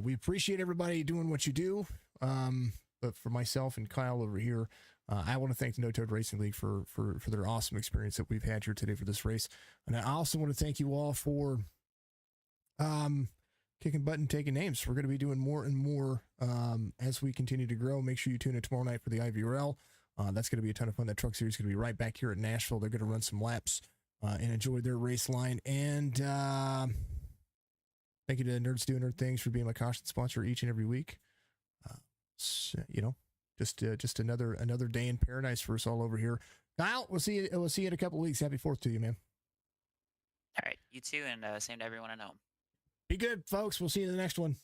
we appreciate everybody doing what you do. But for myself and Kyle over here, I want to thank the No Toad Racing League for their awesome experience that we've had here today for this race. And I also want to thank you all for kicking butt and taking names. We're going to be doing more and more as we continue to grow. Make sure you tune in tomorrow night for the IVRL. That's going to be a ton of fun. That truck series is going to be right back here at Nashville. They're going to run some laps and enjoyed their race line. And thank you to Nerds Do Nerd Things for being my constant sponsor each and every week. So, just another day in paradise for us all over here. Kyle, we'll see you. We'll see you in a couple of weeks. Happy 4th to you, man. All right, you too, and same to everyone at home. Be good, folks. We'll see you in the next one.